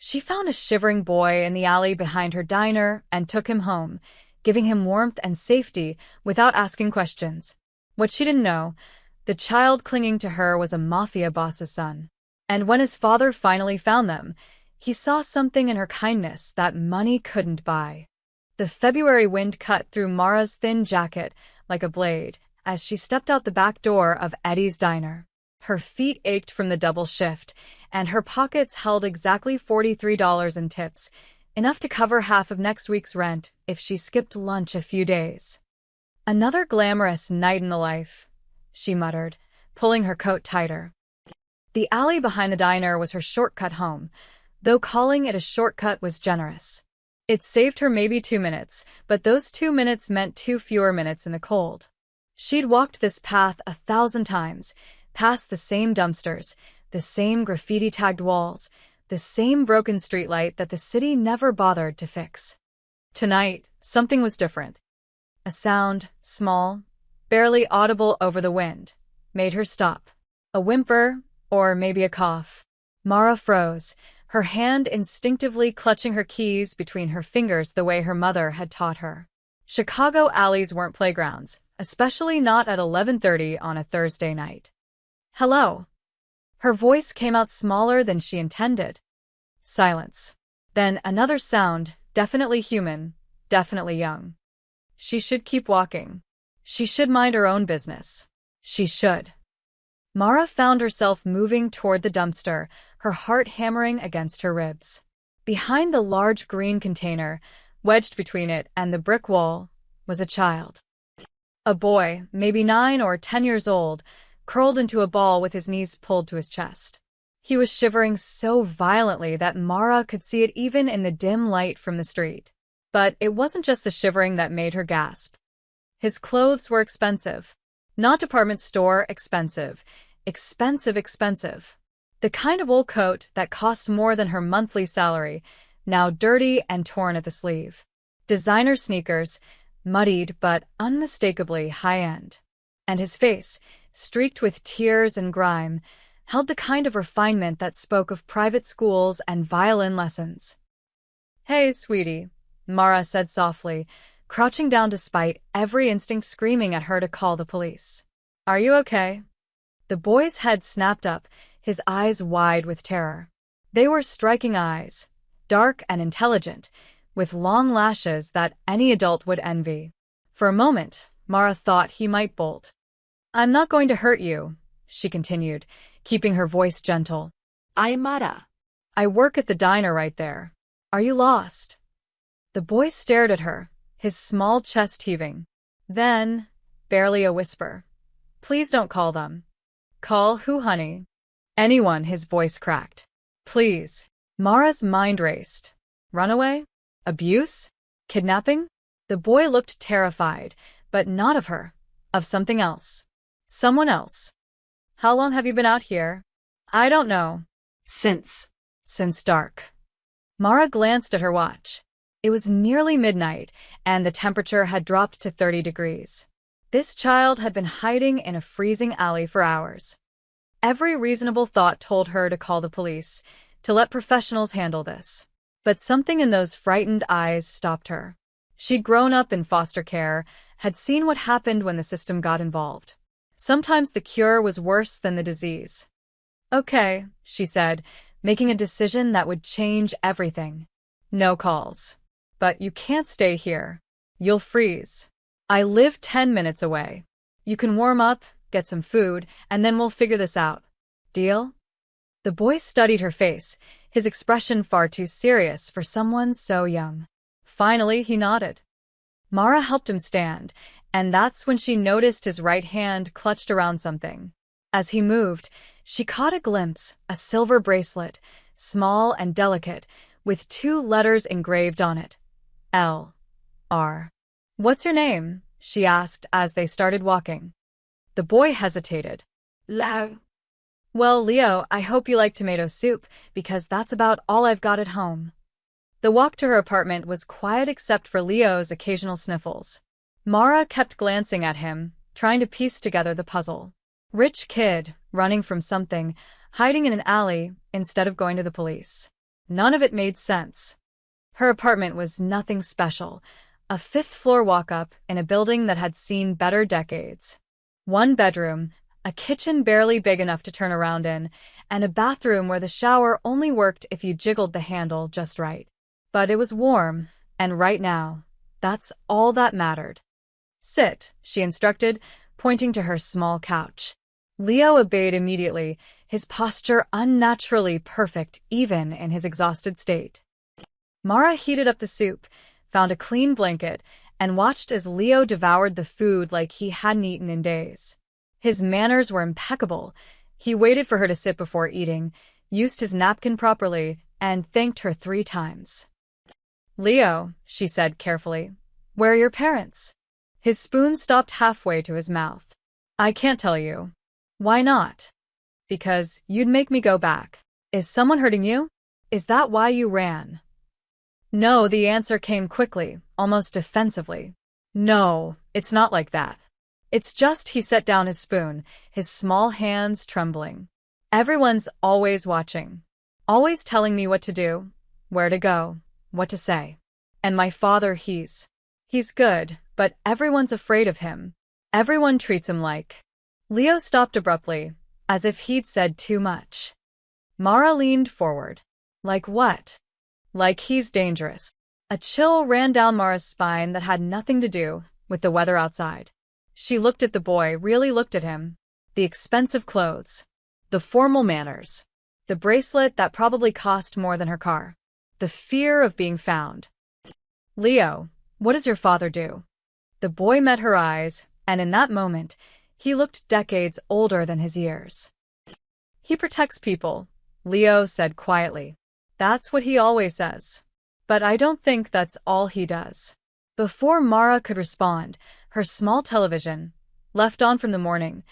She found a shivering boy in the alley behind her diner and took him home, giving him warmth and safety without asking questions. What she didn't know, the child clinging to her was a Mafia boss's son. And when his father finally found them, he saw something in her kindness that money couldn't buy. The February wind cut through Mara's thin jacket like a blade as she stepped out the back door of Eddie's diner. Her feet ached from the double shift, and her pockets held exactly $43 in tips, enough to cover half of next week's rent if she skipped lunch a few days. Another glamorous night in the life, she muttered, pulling her coat tighter. The alley behind the diner was her shortcut home, though calling it a shortcut was generous. It saved her maybe 2 minutes, but those 2 minutes meant 2 fewer minutes in the cold. She'd walked this path 1,000 times, past the same dumpsters, the same graffiti-tagged walls, the same broken streetlight that the city never bothered to fix. Tonight, something was different. A sound, small, barely audible over the wind, made her stop. A whimper, or maybe a cough. Mara froze, her hand instinctively clutching her keys between her fingers the way her mother had taught her. Chicago alleys weren't playgrounds, especially not at 11:30 on a Thursday night. "Hello." Her voice came out smaller than she intended. Silence. Then another sound, definitely human, definitely young. She should keep walking. She should mind her own business. She should. Mara found herself moving toward the dumpster, her heart hammering against her ribs. Behind the large green container, wedged between it and the brick wall, was a child. A boy, maybe 9 or 10 years old, curled into a ball with his knees pulled to his chest. He was shivering so violently that Mara could see it even in the dim light from the street. But it wasn't just the shivering that made her gasp. His clothes were expensive. Not department store expensive. Expensive. The kind of old coat that cost more than her monthly salary, now dirty and torn at the sleeve. Designer sneakers, muddied but unmistakably high-end. And his face, streaked with tears and grime, held the kind of refinement that spoke of private schools and violin lessons. "Hey, sweetie," Mara said softly, crouching down despite every instinct screaming at her to call the police. "Are you okay?" The boy's head snapped up, his eyes wide with terror. They were striking eyes, dark and intelligent, with long lashes that any adult would envy. For a moment, Mara thought he might bolt. "I'm not going to hurt you," she continued, keeping her voice gentle. "I'm Mara." "I work at the diner right there. Are you lost?" The boy stared at her, his small chest heaving. Then, barely a whisper, "Please don't call them." "Call who, honey?" "Anyone," his voice cracked. "Please." Mara's mind raced. Runaway? Abuse? Kidnapping? The boy looked terrified, but not of her. Of something else. Someone else. "How long have you been out here?" "I don't know." Since dark." Mara glanced at her watch. It was nearly midnight, and the temperature had dropped to 30 degrees. This child had been hiding in a freezing alley for hours. Every reasonable thought told her to call the police, to let professionals handle this. But something in those frightened eyes stopped her. She'd grown up in foster care, had seen what happened when the system got involved. Sometimes the cure was worse than the disease. "Okay," she said, making a decision that would change everything. "No calls. But you can't stay here. You'll freeze. I live 10 minutes away. You can warm up, get some food, and then we'll figure this out. Deal?" The boy studied her face, his expression far too serious for someone so young. Finally, he nodded. Mara helped him stand, and that's when she noticed his right hand clutched around something. As he moved, she caught a glimpse, a silver bracelet, small and delicate, with 2 letters engraved on it. L.R. "What's your name?" she asked as they started walking. The boy hesitated. Lao. "Well, Leo, I hope you like tomato soup, because that's about all I've got at home." The walk to her apartment was quiet except for Leo's occasional sniffles. Mara kept glancing at him, trying to piece together the puzzle. Rich kid, running from something, hiding in an alley instead of going to the police. None of it made sense. Her apartment was nothing special, a fifth-floor walk-up in a building that had seen better decades. One bedroom, a kitchen barely big enough to turn around in, and a bathroom where the shower only worked if you jiggled the handle just right. But it was warm, and right now, that's all that mattered. "Sit," she instructed, pointing to her small couch. Leo obeyed immediately, his posture unnaturally perfect even in his exhausted state. Mara heated up the soup, found a clean blanket, and watched as Leo devoured the food like he hadn't eaten in days. His manners were impeccable. He waited for her to sit before eating, used his napkin properly, and thanked her 3 times. "Leo," she said carefully, "where are your parents?" His spoon stopped halfway to his mouth. "I can't tell you." "Why not?" "Because you'd make me go back." "Is someone hurting you? Is that why you ran?" "No," the answer came quickly, almost defensively. "No, it's not like that. It's just," he set down his spoon, his small hands trembling. "Everyone's always watching. Always telling me what to do, where to go, what to say. And my father, he's good, but everyone's afraid of him. Everyone treats him like—" Leo stopped abruptly, as if he'd said too much. Mara leaned forward. "Like what?" "Like he's dangerous." A chill ran down Mara's spine that had nothing to do with the weather outside. She looked at the boy, really looked at him. The expensive clothes. The formal manners. The bracelet that probably cost more than her car. The fear of being found. "Leo, what does your father do?" The boy met her eyes, and in that moment, he looked decades older than his years. "He protects people," Leo said quietly. "That's what he always says. But I don't think that's all he does." Before Mara could respond, her small television, left on from the morning,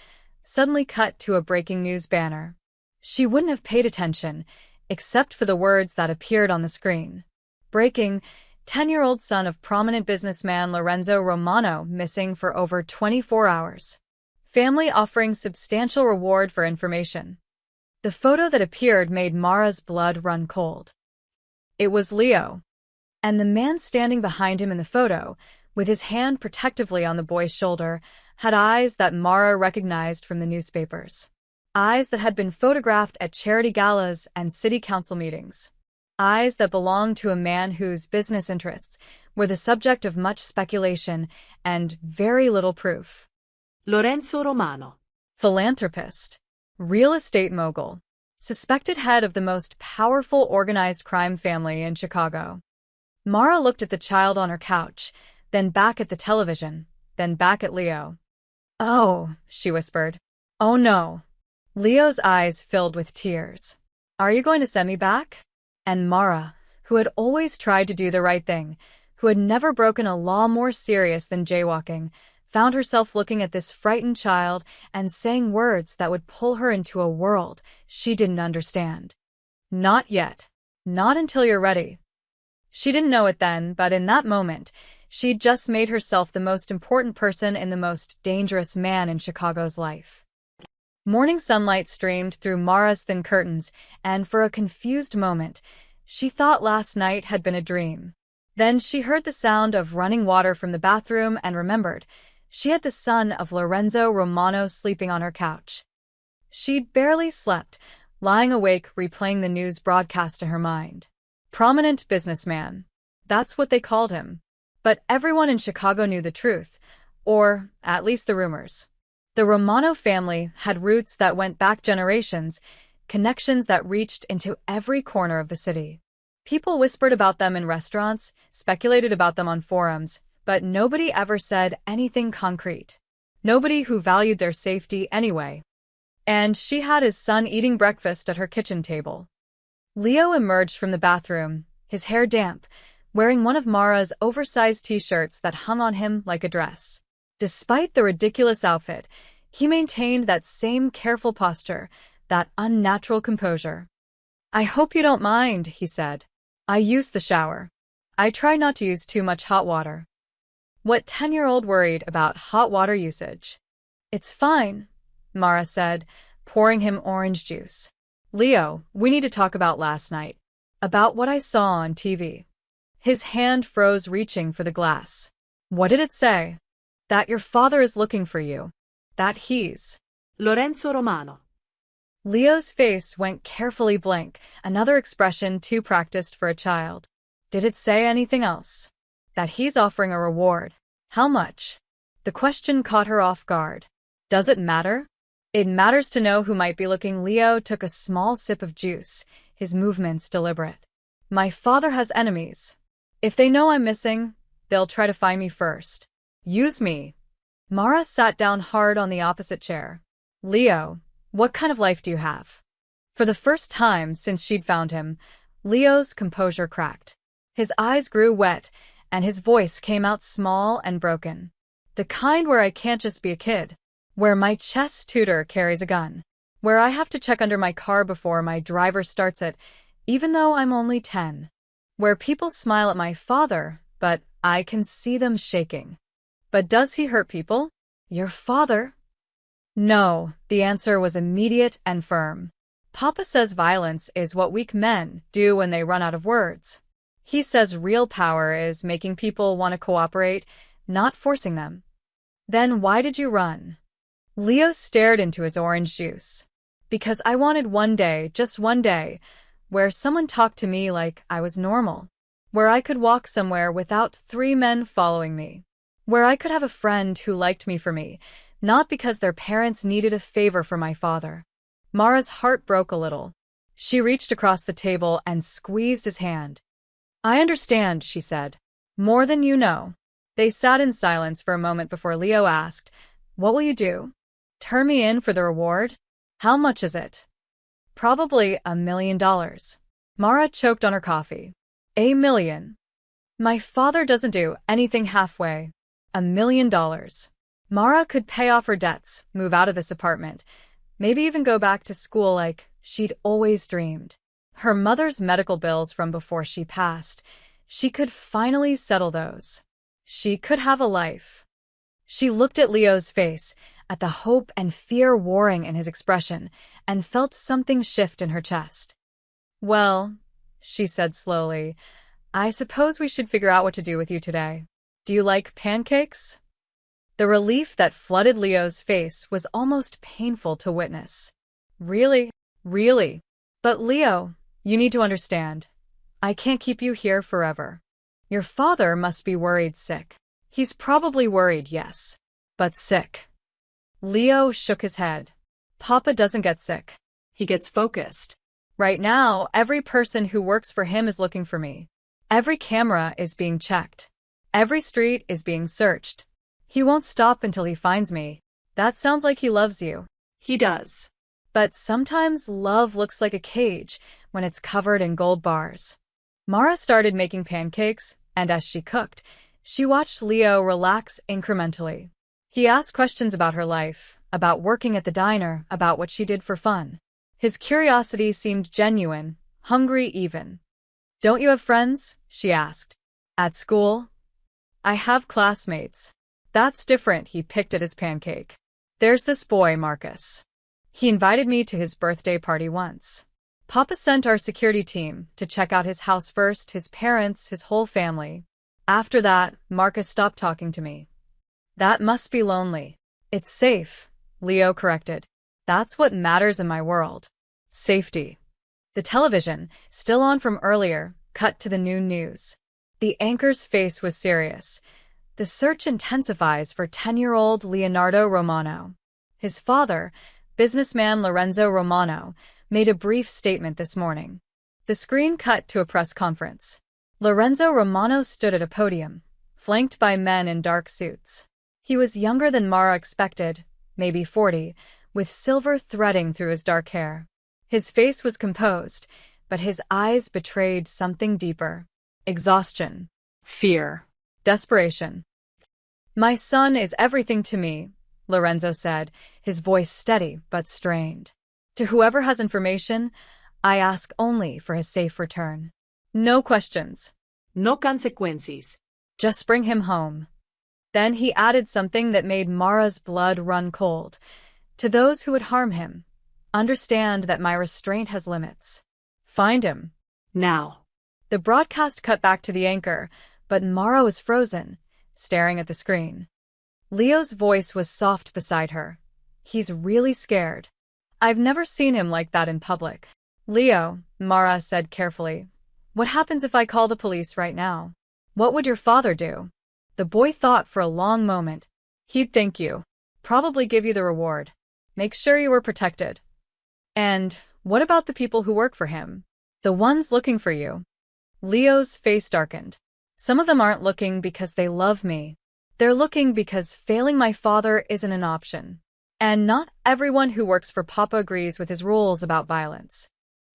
suddenly cut to a breaking news banner. She wouldn't have paid attention, except for the words that appeared on the screen. Breaking, 10-year-old son of prominent businessman Lorenzo Romano missing for over 24 hours. Family offering substantial reward for information. The photo that appeared made Mara's blood run cold. It was Leo. And the man standing behind him in the photo, with his hand protectively on the boy's shoulder, had eyes that Mara recognized from the newspapers. Eyes that had been photographed at charity galas and city council meetings. Eyes that belonged to a man whose business interests were the subject of much speculation and very little proof. Lorenzo Romano. Philanthropist. Real estate mogul. Suspected head of the most powerful organized crime family in Chicago. Mara looked at the child on her couch, then back at the television, then back at Leo. "Oh," she whispered. "Oh no." Leo's eyes filled with tears. "Are you going to send me back?" And Mara, who had always tried to do the right thing, who had never broken a law more serious than jaywalking, found herself looking at this frightened child and saying words that would pull her into a world she didn't understand. "Not yet. Not until you're ready." She didn't know it then, but in that moment, she'd just made herself the most important person in the most dangerous man in Chicago's life. Morning sunlight streamed through Mara's thin curtains, and for a confused moment, she thought last night had been a dream. Then she heard the sound of running water from the bathroom and remembered she had the son of Lorenzo Romano sleeping on her couch. She'd barely slept, lying awake replaying the news broadcast in her mind. Prominent businessman. That's what they called him. But everyone in Chicago knew the truth, or at least the rumors. The Romano family had roots that went back generations, connections that reached into every corner of the city. People whispered about them in restaurants, speculated about them on forums, but nobody ever said anything concrete. Nobody who valued their safety anyway. And she had his son eating breakfast at her kitchen table. Leo emerged from the bathroom, his hair damp, wearing one of Mara's oversized t-shirts that hung on him like a dress. Despite the ridiculous outfit, he maintained that same careful posture, that unnatural composure. "I hope you don't mind," he said. "I use the shower. I try not to use too much hot water." What 10-year-old worried about hot water usage? "It's fine," Mara said, pouring him orange juice. "Leo, we need to talk about last night. About what I saw on TV. His hand froze, reaching for the glass. What did it say? That your father is looking for you. That he's Lorenzo Romano. Leo's face went carefully blank, another expression too practiced for a child. Did it say anything else? That he's offering a reward. How much? The question caught her off guard. Does it matter? It matters to know who might be looking. Leo took a small sip of juice, his movements deliberate. My father has enemies. If they know I'm missing, they'll try to find me first. Use me. Mara sat down hard on the opposite chair. Leo, what kind of life do you have? For the first time since she'd found him, Leo's composure cracked. His eyes grew wet, and his voice came out small and broken. The kind where I can't just be a kid. Where my chess tutor carries a gun. Where I have to check under my car before my driver starts it, even though I'm only 10. Where people smile at my father, but I can see them shaking. But does he hurt people? Your father? No, the answer was immediate and firm. Papa says violence is what weak men do when they run out of words. He says real power is making people want to cooperate, not forcing them. Then why did you run? Leo stared into his orange juice. Because I wanted one day, just one day, where someone talked to me like I was normal. Where I could walk somewhere without 3 men following me. Where I could have a friend who liked me for me, not because their parents needed a favor from my father. Mara's heart broke a little. She reached across the table and squeezed his hand. I understand, she said. More than you know. They sat in silence for a moment before Leo asked, what will you do? Turn me in for the reward? How much is it? Probably $1 million. Mara choked on her coffee. $1 million. My father doesn't do anything halfway. $1 million. Mara could pay off her debts, move out of this apartment, maybe even go back to school like she'd always dreamed. Her mother's medical bills from before she passed, she could finally settle those. She could have a life. She looked at Leo's face, at the hope and fear warring in his expression, and felt something shift in her chest. Well, she said slowly, I suppose we should figure out what to do with you today. Do you like pancakes? The relief that flooded Leo's face was almost painful to witness. Really? Really? But Leo, you need to understand. I can't keep you here forever. Your father must be worried sick. He's probably worried, yes. But sick. Leo shook his head. Papa doesn't get sick. He gets focused. Right now, every person who works for him is looking for me. Every camera is being checked. Every street is being searched. He won't stop until he finds me. That sounds like he loves you. He does. But sometimes love looks like a cage when it's covered in gold bars. Mara started making pancakes, and as she cooked, she watched Leo relax incrementally. He asked questions about her life, about working at the diner, about what she did for fun. His curiosity seemed genuine, hungry even. Don't you have friends? She asked. At school? I have classmates. That's different. He picked at his pancake. There's this boy, Marcus. He invited me to his birthday party once. Papa sent our security team to check out his house first, his parents, his whole family. After that, Marcus stopped talking to me. That must be lonely. It's safe, Leo corrected. That's what matters in my world. Safety. The television, still on from earlier, cut to the noon news. The anchor's face was serious. The search intensifies for 10-year-old Leonardo Romano. His father, businessman Lorenzo Romano, made a brief statement this morning. The screen cut to a press conference. Lorenzo Romano stood at a podium, flanked by men in dark suits. He was younger than Mara expected, maybe 40, with silver threading through his dark hair. His face was composed, but his eyes betrayed something deeper. Exhaustion. Fear. Desperation. My son is everything to me, Lorenzo said, his voice steady but strained. To whoever has information, I ask only for his safe return. No questions. No consequences. Just bring him home. Then he added something that made Mara's blood run cold. To those who would harm him, understand that my restraint has limits. Find him. Now. The broadcast cut back to the anchor, but Mara was frozen, staring at the screen. Leo's voice was soft beside her. He's really scared. I've never seen him like that in public. Leo, Mara said carefully, what happens if I call the police right now? What would your father do? The boy thought for a long moment. He'd thank you. Probably give you the reward. Make sure you were protected. And what about the people who work for him? The ones looking for you? Leo's face darkened. Some of them aren't looking because they love me. They're looking because failing my father isn't an option. And not everyone who works for Papa agrees with his rules about violence.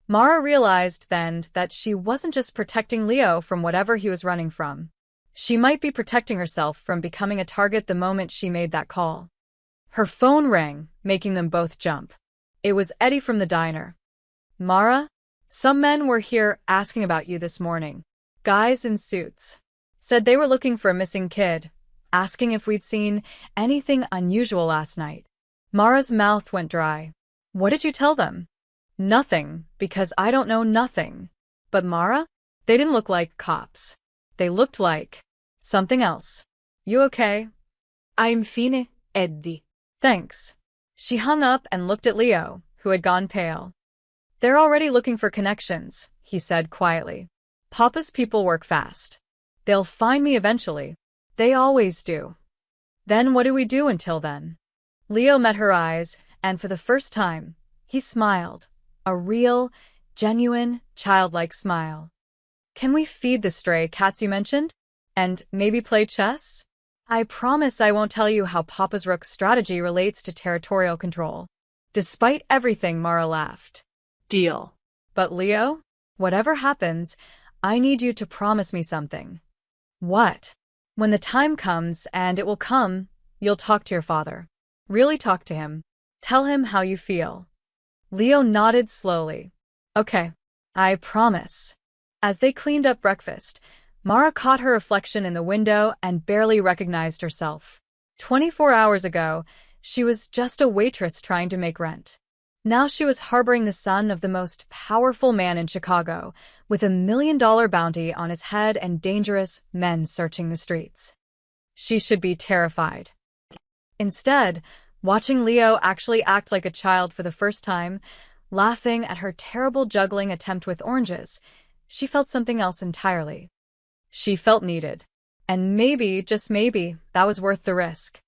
Mara realized then that she wasn't just protecting Leo from whatever he was running from. She might be protecting herself from becoming a target the moment she made that call. Her phone rang, making them both jump. It was Eddie from the diner. Mara, some men were here asking about you this morning. Guys in suits. Said they were looking for a missing kid, asking if we'd seen anything unusual last night. Mara's mouth went dry. What did you tell them? Nothing, because I don't know nothing. But Mara? They didn't look like cops. They looked like something else. You okay? I'm fine, Eddie. Thanks. She hung up and looked at Leo, who had gone pale. They're already looking for connections, he said quietly. Papa's people work fast. They'll find me eventually. They always do. Then what do we do until then? Leo met her eyes, and for the first time, he smiled. A real, genuine, childlike smile. Can we feed the stray cats you mentioned? And maybe play chess? I promise I won't tell you how Papa's rook strategy relates to territorial control. Despite everything, Mara laughed. Deal. But Leo, whatever happens, I need you to promise me something. What? When the time comes, and it will come, you'll talk to your father. Really talk to him. Tell him how you feel. Leo nodded slowly. Okay, I promise. As they cleaned up breakfast, Mara caught her reflection in the window and barely recognized herself. 24 hours ago, she was just a waitress trying to make rent. Now she was harboring the son of the most powerful man in Chicago, with $1 million bounty on his head and dangerous men searching the streets. She should be terrified. Instead, watching Leo actually act like a child for the first time, laughing at her terrible juggling attempt with oranges, she felt something else entirely. She felt needed. And maybe, just maybe, that was worth the risk.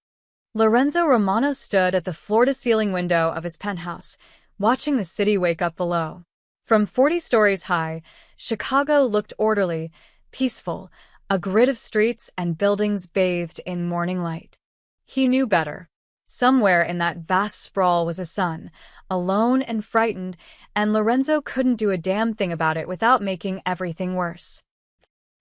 Lorenzo Romano stood at the floor-to-ceiling window of his penthouse, watching the city wake up below. From 40 stories high, Chicago looked orderly, peaceful, a grid of streets and buildings bathed in morning light. He knew better. Somewhere in that vast sprawl was a son, alone and frightened, and Lorenzo couldn't do a damn thing about it without making everything worse.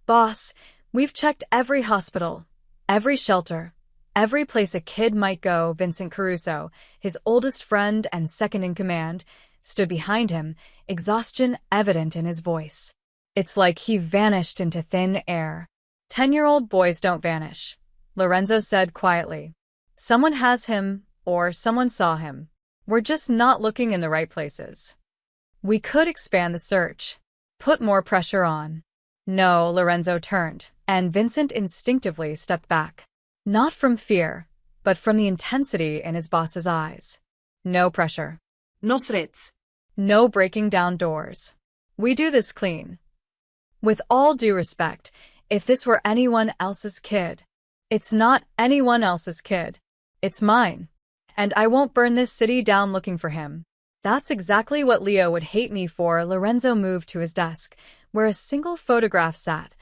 Boss, we've checked every hospital, every shelter, every place a kid might go. Vincent Caruso, his oldest friend and second in command, stood behind him, exhaustion evident in his voice. It's like he vanished into thin air. 10-year-old boys don't vanish, Lorenzo said quietly. Someone has him, or someone saw him. We're just not looking in the right places. We could expand the search. Put more pressure on. No, Lorenzo turned, and Vincent instinctively stepped back. Not from fear, but from the intensity in his boss's eyes. No pressure. No threats. No breaking down doors. We do this clean. With all due respect, if this were anyone else's kid, it's not anyone else's kid. It's mine. And I won't burn this city down looking for him. That's exactly what Leo would hate me for. Lorenzo moved to his desk, where a single photograph sat.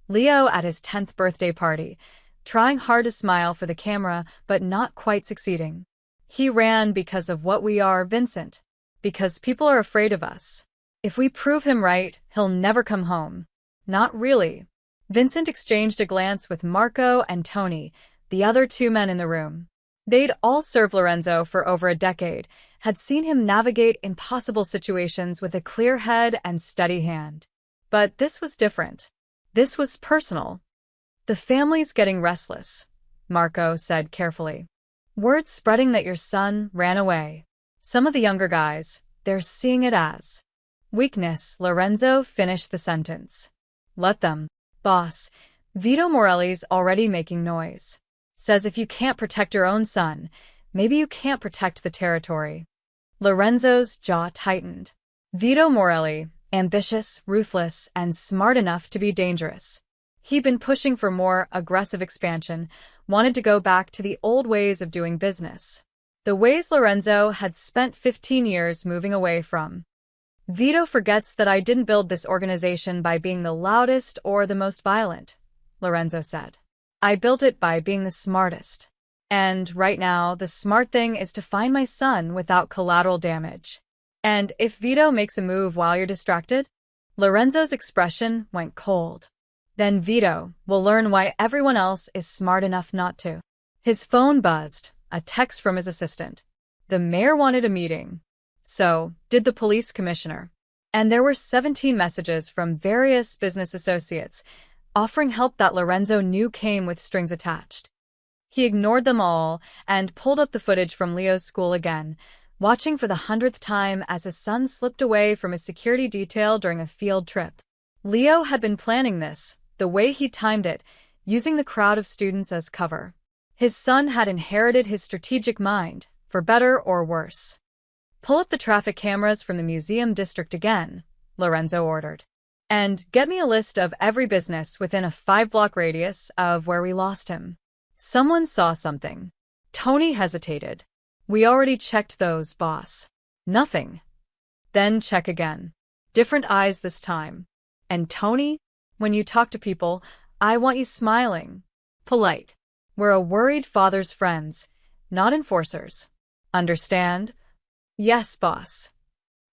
Leo at his 10th birthday party, trying hard to smile for the camera, but not quite succeeding. He ran because of what we are, Vincent. Because people are afraid of us. If we prove him right, he'll never come home. Not really. Vincent exchanged a glance with Marco and Tony, the other two men in the room. They'd all served Lorenzo for over a decade, had seen him navigate impossible situations with a clear head and steady hand. But this was different. This was personal. The family's getting restless, Marco said carefully. Word's spreading that your son ran away. Some of the younger guys, they're seeing it as Weakness, Lorenzo finished the sentence. Let them. Boss, Vito Morelli's already making noise. Says if you can't protect your own son, maybe you can't protect the territory. Lorenzo's jaw tightened. Vito Morelli, ambitious, ruthless, and smart enough to be dangerous. He'd been pushing for more aggressive expansion, wanted to go back to the old ways of doing business. The ways Lorenzo had spent 15 years moving away from. Vito forgets that I didn't build this organization by being the loudest or the most violent, Lorenzo said. I built it by being the smartest. And right now, the smart thing is to find my son without collateral damage. And if Vito makes a move while you're distracted, Lorenzo's expression went cold. Then Vito will learn why everyone else is smart enough not to. His phone buzzed, a text from his assistant. The mayor wanted a meeting. So did the police commissioner. And there were 17 messages from various business associates, offering help that Lorenzo knew came with strings attached. He ignored them all and pulled up the footage from Leo's school again, watching for the 100th time as his son slipped away from his security detail during a field trip. Leo had been planning this, the way he timed it, using the crowd of students as cover. His son had inherited his strategic mind, for better or worse. Pull up the traffic cameras from the museum district again, Lorenzo ordered. And get me a list of every business within a 5-block radius of where we lost him. Someone saw something. Tony hesitated. We already checked those, boss. Nothing. Then check again. Different eyes this time. And Tony, when you talk to people, I want you smiling. Polite. We're a worried father's friends, not enforcers. Understand? Yes, boss.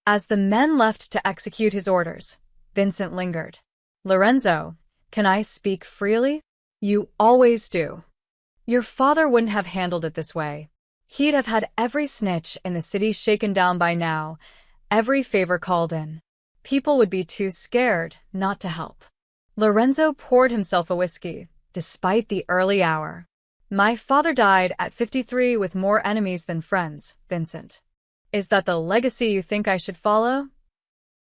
As the men left to execute his orders, Vincent lingered. Lorenzo, can I speak freely? You always do. Your father wouldn't have handled it this way. He'd have had every snitch in the city shaken down by now, every favor called in. People would be too scared not to help. Lorenzo poured himself a whiskey, despite the early hour. My father died at 53 with more enemies than friends, Vincent. Is that the legacy you think I should follow?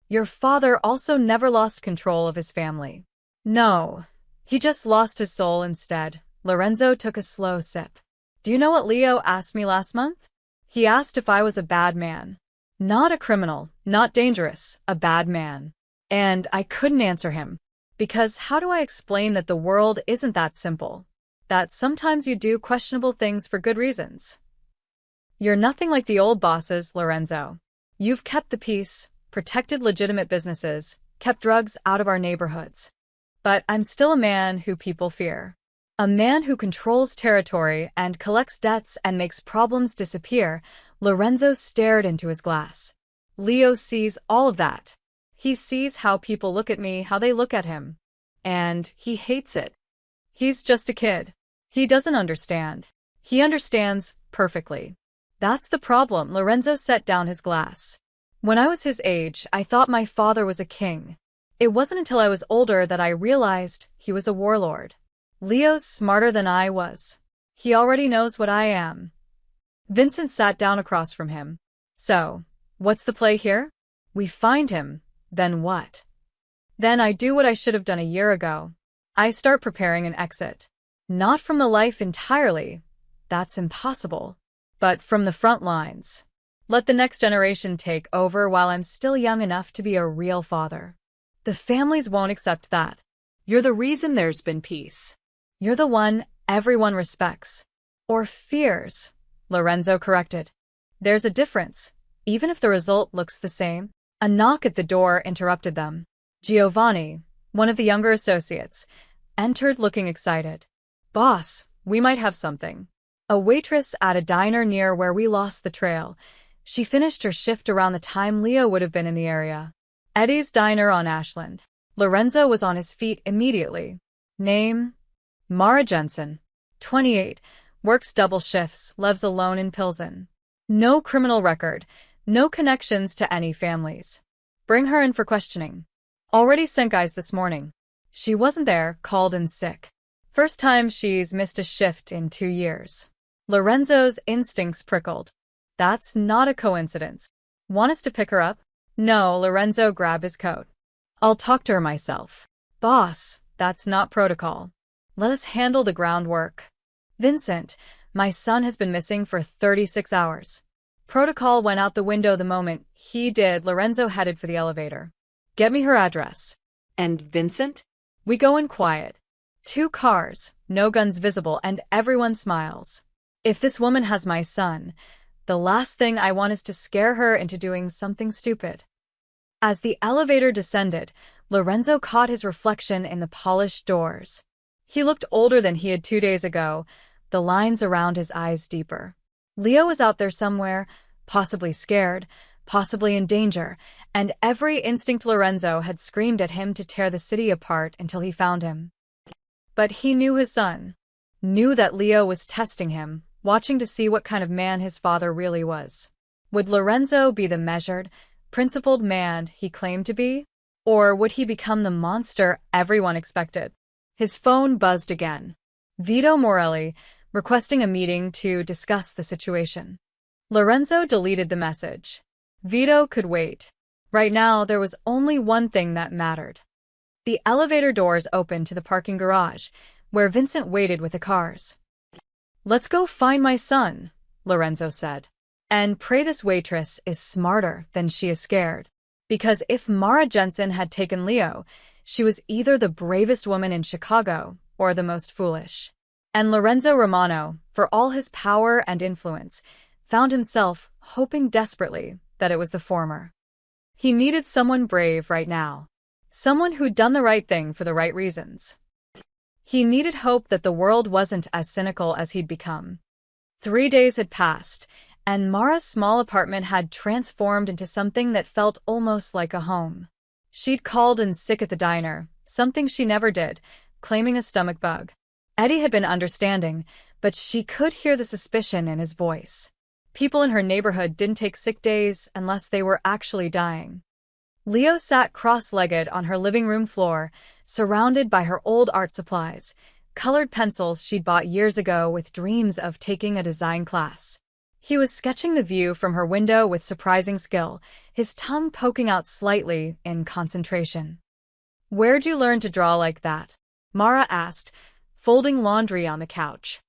Your father also never lost control of his family. No, he just lost his soul instead. Lorenzo took a slow sip. Do you know what Leo asked me last month? He asked if I was a bad man. Not a criminal, not dangerous, a bad man. And I couldn't answer him. Because how do I explain that the world isn't that simple? That sometimes you do questionable things for good reasons. You're nothing like the old bosses, Lorenzo. You've kept the peace, protected legitimate businesses, kept drugs out of our neighborhoods. But I'm still a man who people fear. A man who controls territory and collects debts and makes problems disappear. Lorenzo stared into his glass. Leo sees all of that. He sees how people look at me, how they look at him. And he hates it. He's just a kid. He doesn't understand. He understands perfectly. That's the problem. Lorenzo set down his glass. When I was his age, I thought my father was a king. It wasn't until I was older that I realized he was a warlord. Leo's smarter than I was. He already knows what I am. Vincent sat down across from him. So, what's the play here? We find him. Then what? Then I do what I should have done a year ago. I start preparing an exit. Not from the life entirely. That's impossible. But from the front lines. Let the next generation take over while I'm still young enough to be a real father. The families won't accept that. You're the reason there's been peace. You're the one everyone respects. Or fears, Lorenzo corrected. There's a difference, even if the result looks the same. A knock at the door interrupted them. Giovanni, one of the younger associates, entered looking excited. Boss, we might have something. A waitress at a diner near where we lost the trail. She finished her shift around the time Leo would have been in the area. Eddie's Diner on Ashland. Lorenzo was on his feet immediately. Name? Mara Jensen. 28. Works double shifts, lives alone in Pilsen. No criminal record. No connections to any families. Bring her in for questioning. Already sent guys this morning. She wasn't there, called in sick. First time she's missed a shift in 2 years. Lorenzo's instincts prickled. That's not a coincidence. Want us to pick her up? No, Lorenzo grabbed his coat. I'll talk to her myself. Boss, that's not protocol. Let us handle the groundwork. Vincent, my son has been missing for 36 hours. Protocol went out the window the moment he did. Lorenzo headed for the elevator. Get me her address. And Vincent? We go in quiet. 2 cars, no guns visible, and everyone smiles. If this woman has my son, the last thing I want is to scare her into doing something stupid. As the elevator descended, Lorenzo caught his reflection in the polished doors. He looked older than he had 2 days ago, the lines around his eyes deeper. Leo was out there somewhere, possibly scared, possibly in danger, and every instinct Lorenzo had screamed at him to tear the city apart until he found him. But he knew his son, knew that Leo was testing him, watching to see what kind of man his father really was. Would Lorenzo be the measured, principled man he claimed to be? Or would he become the monster everyone expected? His phone buzzed again. Vito Morelli, requesting a meeting to discuss the situation. Lorenzo deleted the message. Vito could wait. Right now, there was only one thing that mattered. The elevator doors opened to the parking garage, where Vincent waited with the cars. Let's go find my son, Lorenzo said. And pray this waitress is smarter than she is scared. Because if Mara Jensen had taken Leo, she was either the bravest woman in Chicago or the most foolish. And Lorenzo Romano, for all his power and influence, found himself hoping desperately that it was the former. He needed someone brave right now. Someone who'd done the right thing for the right reasons. He needed hope that the world wasn't as cynical as he'd become. 3 days had passed, and Mara's small apartment had transformed into something that felt almost like a home. She'd called in sick at the diner, something she never did, claiming a stomach bug. Eddie had been understanding, but she could hear the suspicion in his voice. People in her neighborhood didn't take sick days unless they were actually dying. Leo sat cross-legged on her living room floor, surrounded by her old art supplies, colored pencils she'd bought years ago with dreams of taking a design class. He was sketching the view from her window with surprising skill, his tongue poking out slightly in concentration. "Where'd you learn to draw like that?" Mara asked, folding laundry on the couch.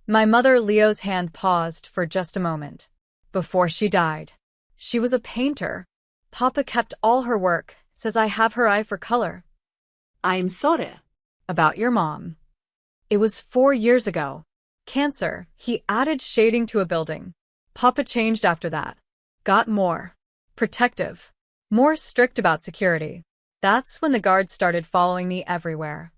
My mother. Leo's hand paused for just a moment. Before she died. She was a painter. Papa kept all her work, says I have her eye for color. I'm sorry. About your mom. It was 4 years ago. Cancer, he added, shading to a building. Papa changed after that. Got more protective, more strict about security. That's when the guards started following me everywhere.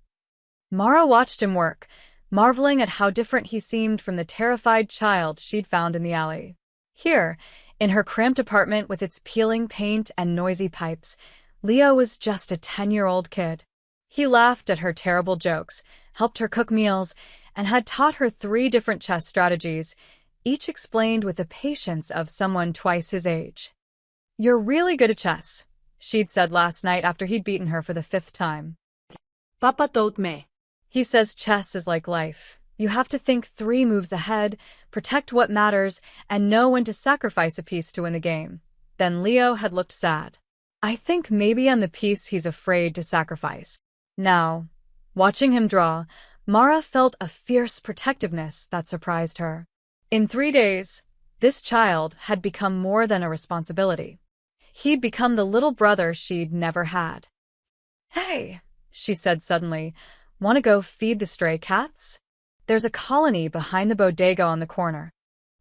Mara watched him work, marveling at how different he seemed from the terrified child she'd found in the alley. Here, in her cramped apartment with its peeling paint and noisy pipes, Leo was just a 10-year-old kid. He laughed at her terrible jokes, helped her cook meals, and had taught her 3 different chess strategies, each explained with the patience of someone twice his age. You're really good at chess, she'd said last night after he'd beaten her for the 5th time. Papa taught me. He says chess is like life. You have to think 3 moves ahead, protect what matters, and know when to sacrifice a piece to win the game. Then Leo had looked sad. I think maybe I'm the piece he's afraid to sacrifice. Now, watching him draw, Mara felt a fierce protectiveness that surprised her. In 3 days, this child had become more than a responsibility. He'd become the little brother she'd never had. Hey, she said suddenly, want to go feed the stray cats? There's a colony behind the bodega on the corner.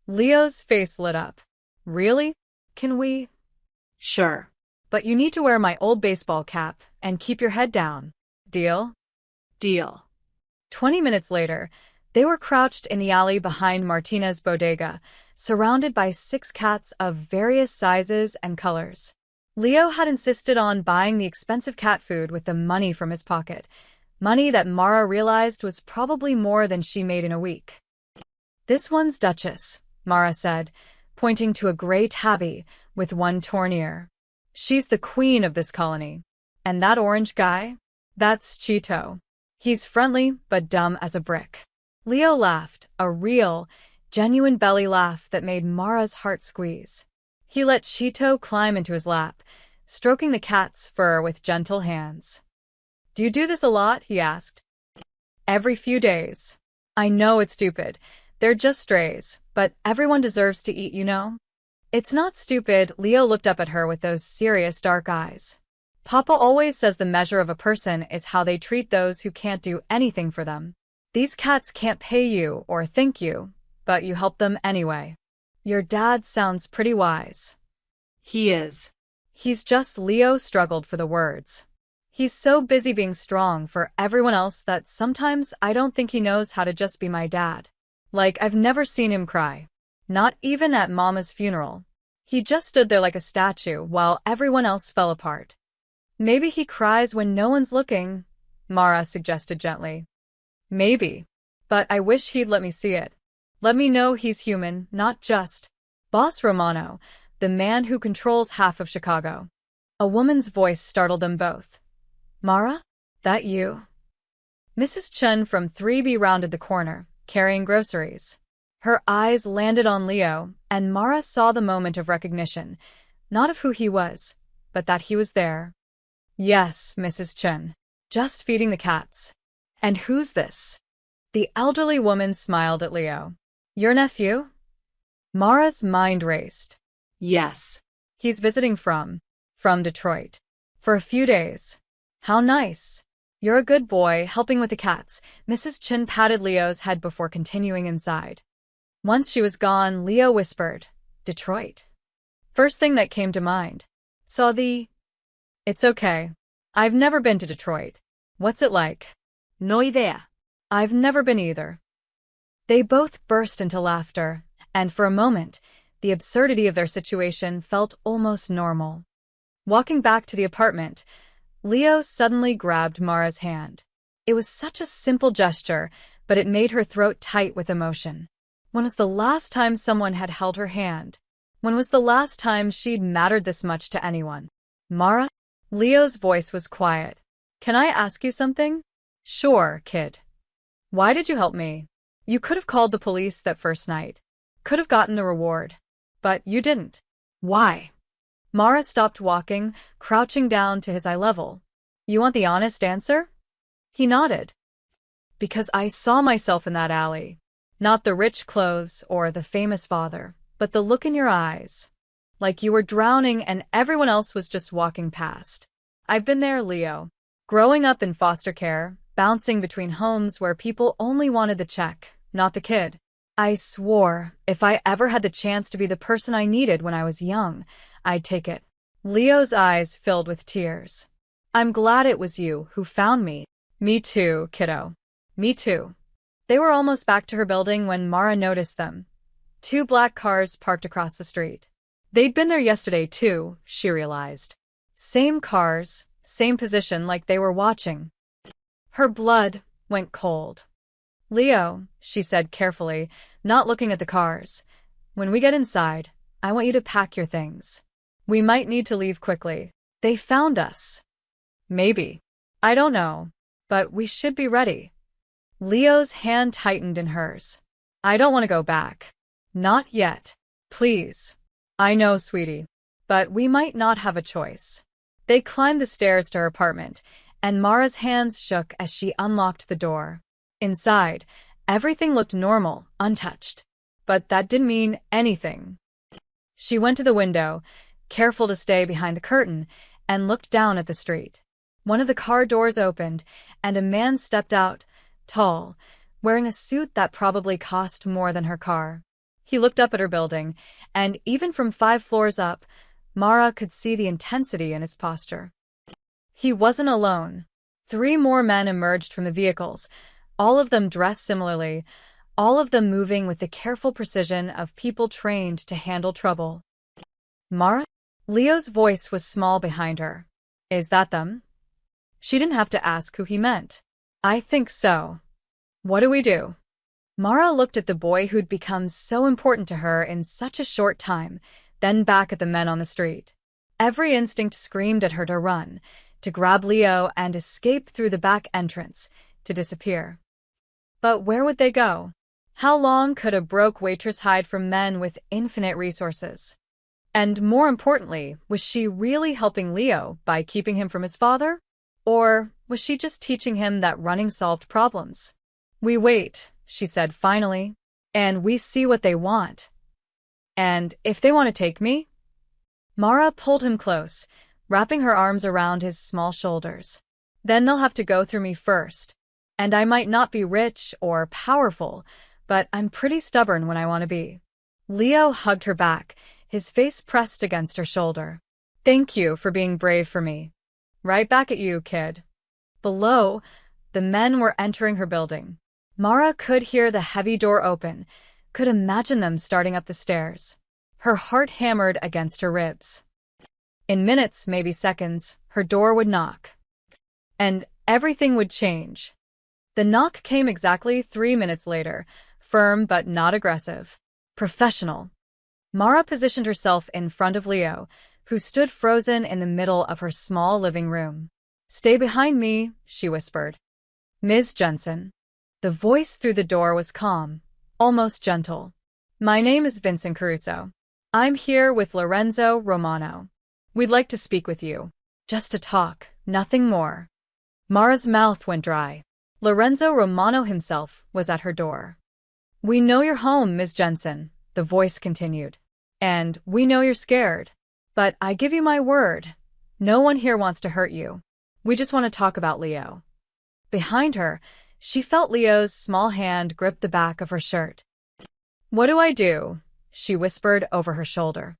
Leo's face lit up. Really? Can we? Sure. But you need to wear my old baseball cap and keep your head down. Deal? Deal. 20 minutes later, they were crouched in the alley behind Martina's bodega, surrounded by 6 cats of various sizes and colors. Leo had insisted on buying the expensive cat food with the money from his pocket, money that Mara realized was probably more than she made in a week. This one's Duchess, Mara said, pointing to a gray tabby with one torn ear. She's the queen of this colony. And that orange guy? That's Cheeto. He's friendly but dumb as a brick. Leo laughed, a real, genuine belly laugh that made Mara's heart squeeze. He let Cheeto climb into his lap, stroking the cat's fur with gentle hands. "Do you do this a lot?" he asked. "Every few days. I know it's stupid. They're just strays, but everyone deserves to eat, you know?" "It's not stupid." Leo looked up at her with those serious dark eyes. "Papa always says the measure of a person is how they treat those who can't do anything for them. These cats can't pay you or thank you, but you help them anyway." "Your dad sounds pretty wise." He is. "He's just—" Leo struggled for the words. "He's so busy being strong for everyone else that sometimes I don't think he knows how to just be my dad. Like, I've never seen him cry. Not even at Mama's funeral. He just stood there like a statue while everyone else fell apart." "Maybe he cries when no one's looking," Mara suggested gently. "Maybe. But I wish he'd let me see it. Let me know he's human, not just Boss Romano, the man who controls half of Chicago." A woman's voice startled them both. "Mara? That you?" Mrs. Chen from 3B rounded the corner, carrying groceries. Her eyes landed on Leo, and Mara saw the moment of recognition, not of who he was, but that he was there. "Yes, Mrs. Chen. Just feeding the cats." "And who's this?" The elderly woman smiled at Leo. "Your nephew?" Mara's mind raced. Yes. "He's visiting from Detroit. For a few days." "How nice. You're a good boy, helping with the cats." Mrs. Chen patted Leo's head before continuing inside. Once she was gone, Leo whispered, "Detroit." First thing that came to mind. "Saw the—" "It's okay. I've never been to Detroit. What's it like?" No idea. "I've never been either." They both burst into laughter, and for a moment, the absurdity of their situation felt almost normal. Walking back to the apartment, Leo suddenly grabbed Mara's hand. It was such a simple gesture, but it made her throat tight with emotion. When was the last time someone had held her hand? When was the last time she'd mattered this much to anyone? "Mara?" Leo's voice was quiet. "Can I ask you something?" "Sure, kid." "Why did you help me? You could have called the police that first night. Could have gotten a reward. But you didn't." Why? Mara stopped walking, crouching down to his eye level. "You want the honest answer?" He nodded. "Because I saw myself in that alley. Not the rich clothes or the famous father, but the look in your eyes. Like you were drowning and everyone else was just walking past. I've been there, Leo. Growing up in foster care, bouncing between homes where people only wanted the check, not the kid. I swore if I ever had the chance to be the person I needed when I was young, I'd take it." Leo's eyes filled with tears. "I'm glad it was you who found me." "Me too, kiddo. Me too." They were almost back to her building when Mara noticed them. 2 black cars parked across the street. They'd been there yesterday too, she realized. Same cars, same position, like they were watching. Her blood went cold. "Leo," she said carefully, not looking at the cars, "when we get inside, I want you to pack your things. We might need to leave quickly. They found us." "Maybe. I don't know. But we should be ready." Leo's hand tightened in hers. "I don't want to go back. Not yet. Please." "I know, sweetie. But we might not have a choice." They climbed the stairs to her apartment, and Mara's hands shook as she unlocked the door. Inside, everything looked normal, untouched. But that didn't mean anything. She went to the window, careful to stay behind the curtain, and looked down at the street. One of the car doors opened, and a man stepped out, tall, wearing a suit that probably cost more than her car. He looked up at her building, and even from 5 floors up, Mara could see the intensity in his posture. He wasn't alone. 3 more men emerged from the vehicles, all of them dressed similarly, all of them moving with the careful precision of people trained to handle trouble. "Mara?" Leo's voice was small behind her. "Is that them?" She didn't have to ask who he meant. "I think so." "What do we do?" Mara looked at the boy who'd become so important to her in such a short time, then back at the men on the street. Every instinct screamed at her to run, to grab Leo and escape through the back entrance, to disappear. But where would they go? How long could a broke waitress hide from men with infinite resources? And more importantly, was she really helping Leo by keeping him from his father? Or was she just teaching him that running solved problems? We wait, she said finally, and we see what they want. And if they want to take me? Mara pulled him close, wrapping her arms around his small shoulders. Then they'll have to go through me first. And I might not be rich or powerful, but I'm pretty stubborn when I want to be. Leo hugged her back, his face pressed against her shoulder. Thank you for being brave for me. Right back at you, kid. Below, the men were entering her building. Mara could hear the heavy door open, could imagine them starting up the stairs. Her heart hammered against her ribs. In minutes, maybe seconds, her door would knock. And everything would change. The knock came exactly 3 minutes later, firm but not aggressive. Professional. Mara positioned herself in front of Leo, who stood frozen in the middle of her small living room. Stay behind me, she whispered. Ms. Jensen. The voice through the door was calm, almost gentle. My name is Vincent Caruso. I'm here with Lorenzo Romano. We'd like to speak with you. Just to talk, nothing more. Mara's mouth went dry. Lorenzo Romano himself was at her door. We know you're home, Ms. Jensen, the voice continued. And we know you're scared. But I give you my word, no one here wants to hurt you. We just want to talk about Leo. Behind her, she felt Leo's small hand grip the back of her shirt. What do I do? She whispered over her shoulder.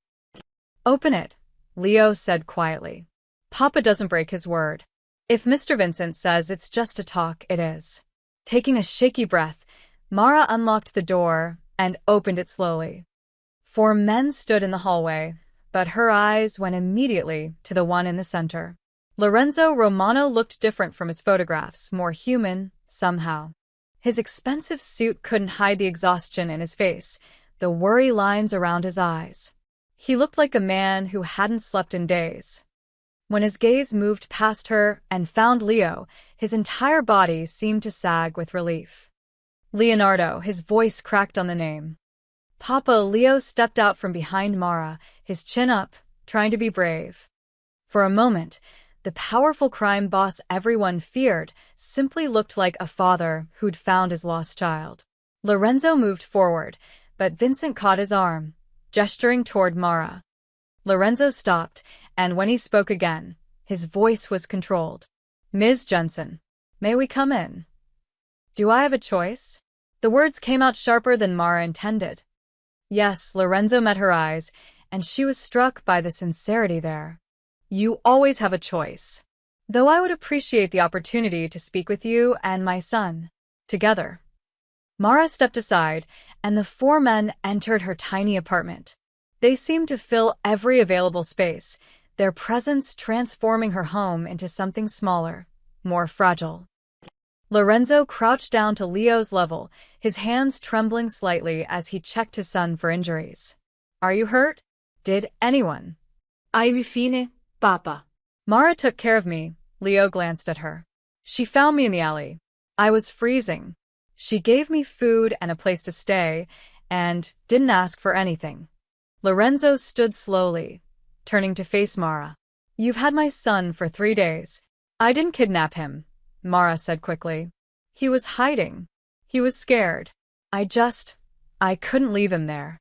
Open it, Leo said quietly. Papa doesn't break his word. If Mr. Vincent says it's just a talk, it is. Taking a shaky breath, Mara unlocked the door and opened it slowly. 4 men stood in the hallway, but her eyes went immediately to the one in the center. Lorenzo Romano looked different from his photographs, more human, somehow. His expensive suit couldn't hide the exhaustion in his face, the worry lines around his eyes. He looked like a man who hadn't slept in days. When his gaze moved past her and found Leo, his entire body seemed to sag with relief. Leonardo, his voice cracked on the name. Papa. Leo stepped out from behind Mara, his chin up, trying to be brave. For a moment, the powerful crime boss everyone feared simply looked like a father who'd found his lost child. Lorenzo moved forward, but Vincent caught his arm, gesturing toward Mara. Lorenzo stopped, and when he spoke again, his voice was controlled. Ms. Jensen, may we come in? Do I have a choice? The words came out sharper than Mara intended. Yes, Lorenzo met her eyes, and she was struck by the sincerity there. You always have a choice. Though I would appreciate the opportunity to speak with you and my son, together. Mara stepped aside, and the 4 men entered her tiny apartment. They seemed to fill every available space, their presence transforming her home into something smaller, more fragile. Lorenzo crouched down to Leo's level, his hands trembling slightly as he checked his son for injuries. Are you hurt? Did anyone? Ai fine, Papa. Mara took care of me, Leo glanced at her. She found me in the alley. I was freezing. She gave me food and a place to stay, and didn't ask for anything. Lorenzo stood slowly, turning to face Mara. You've had my son for 3 days. I didn't kidnap him, Mara said quickly. He was hiding. He was scared. I couldn't leave him there.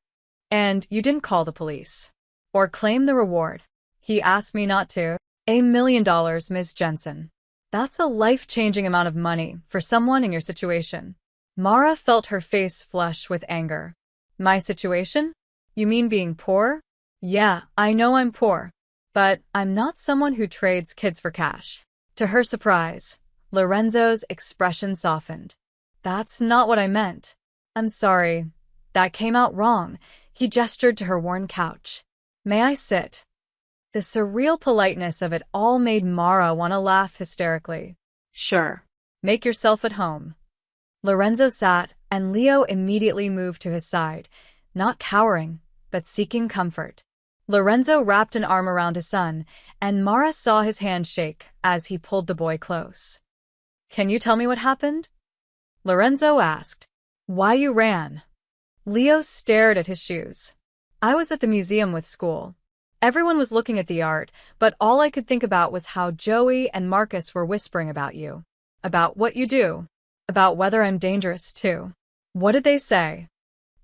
And you didn't call the police. Or claim the reward. He asked me not to. $1 million, Ms. Jensen. That's a life-changing amount of money for someone in your situation. Mara felt her face flush with anger. My situation? You mean being poor? Yeah, I know I'm poor. But I'm not someone who trades kids for cash. To her surprise, Lorenzo's expression softened. That's not what I meant. I'm sorry. That came out wrong. He gestured to her worn couch. May I sit? The surreal politeness of it all made Mara want to laugh hysterically. Sure. Make yourself at home. Lorenzo sat, and Leo immediately moved to his side, not cowering, but seeking comfort. Lorenzo wrapped an arm around his son, and Mara saw his hand shake as he pulled the boy close. Can you tell me what happened? Lorenzo asked. Why you ran? Leo stared at his shoes. I was at the museum with school. Everyone was looking at the art, but all I could think about was how Joey and Marcus were whispering about you. About what you do. About whether I'm dangerous, too. What did they say?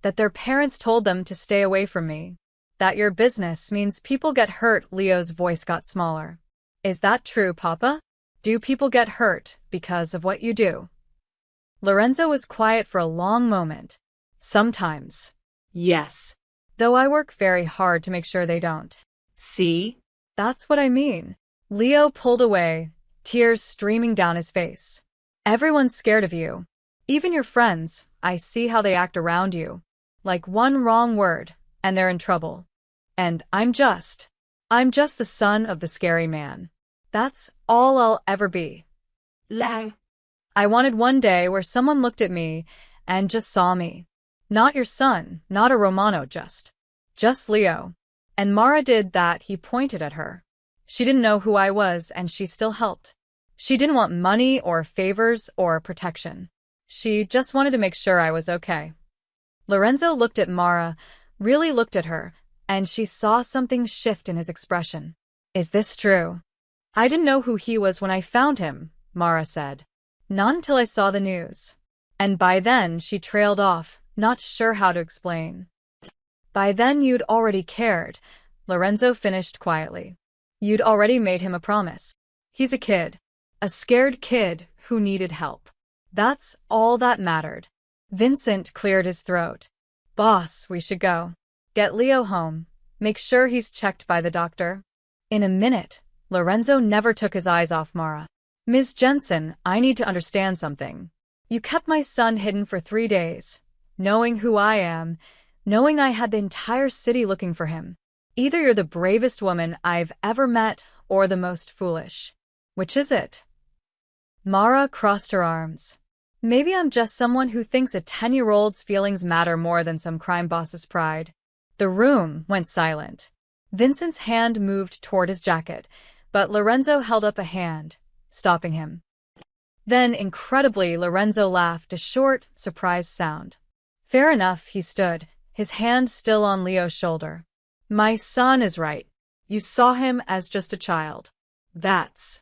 That their parents told them to stay away from me. That your business means people get hurt. Leo's voice got smaller. Is that true, Papa? Do people get hurt because of what you do? Lorenzo was quiet for a long moment. Sometimes. Yes. Though I work very hard to make sure they don't. See? That's what I mean. Leo pulled away, tears streaming down his face. Everyone's scared of you. Even your friends. I see how they act around you. Like one wrong word, and they're in trouble. And I'm just the son of the scary man. That's all I'll ever be. Lao. I wanted one day where someone looked at me and just saw me. Not your son, not a Romano, just Leo. And Mara did that. He pointed at her. She didn't know who I was, and she still helped. She didn't want money or favors or protection. She just wanted to make sure I was okay. Lorenzo looked at Mara, really looked at her, and she saw something shift in his expression. Is this true? I didn't know who he was when I found him, Mara said. Not until I saw the news. And by then she trailed off, not sure how to explain. By then you'd already cared, Lorenzo finished quietly. You'd already made him a promise. He's a kid. A scared kid who needed help. That's all that mattered. Vincent cleared his throat. Boss, we should go. Get Leo home. Make sure he's checked by the doctor. In a minute, Lorenzo never took his eyes off Mara. Ms. Jensen, I need to understand something. You kept my son hidden for 3 days, knowing who I am, knowing I had the entire city looking for him. Either you're the bravest woman I've ever met or the most foolish. Which is it? Mara crossed her arms. Maybe I'm just someone who thinks a 10-year-old's feelings matter more than some crime boss's pride. The room went silent. Vincent's hand moved toward his jacket, but Lorenzo held up a hand, stopping him. Then, incredibly, Lorenzo laughed, a short, surprised sound. Fair enough, he stood, his hand still on Leo's shoulder. My son is right. You saw him as just a child. That's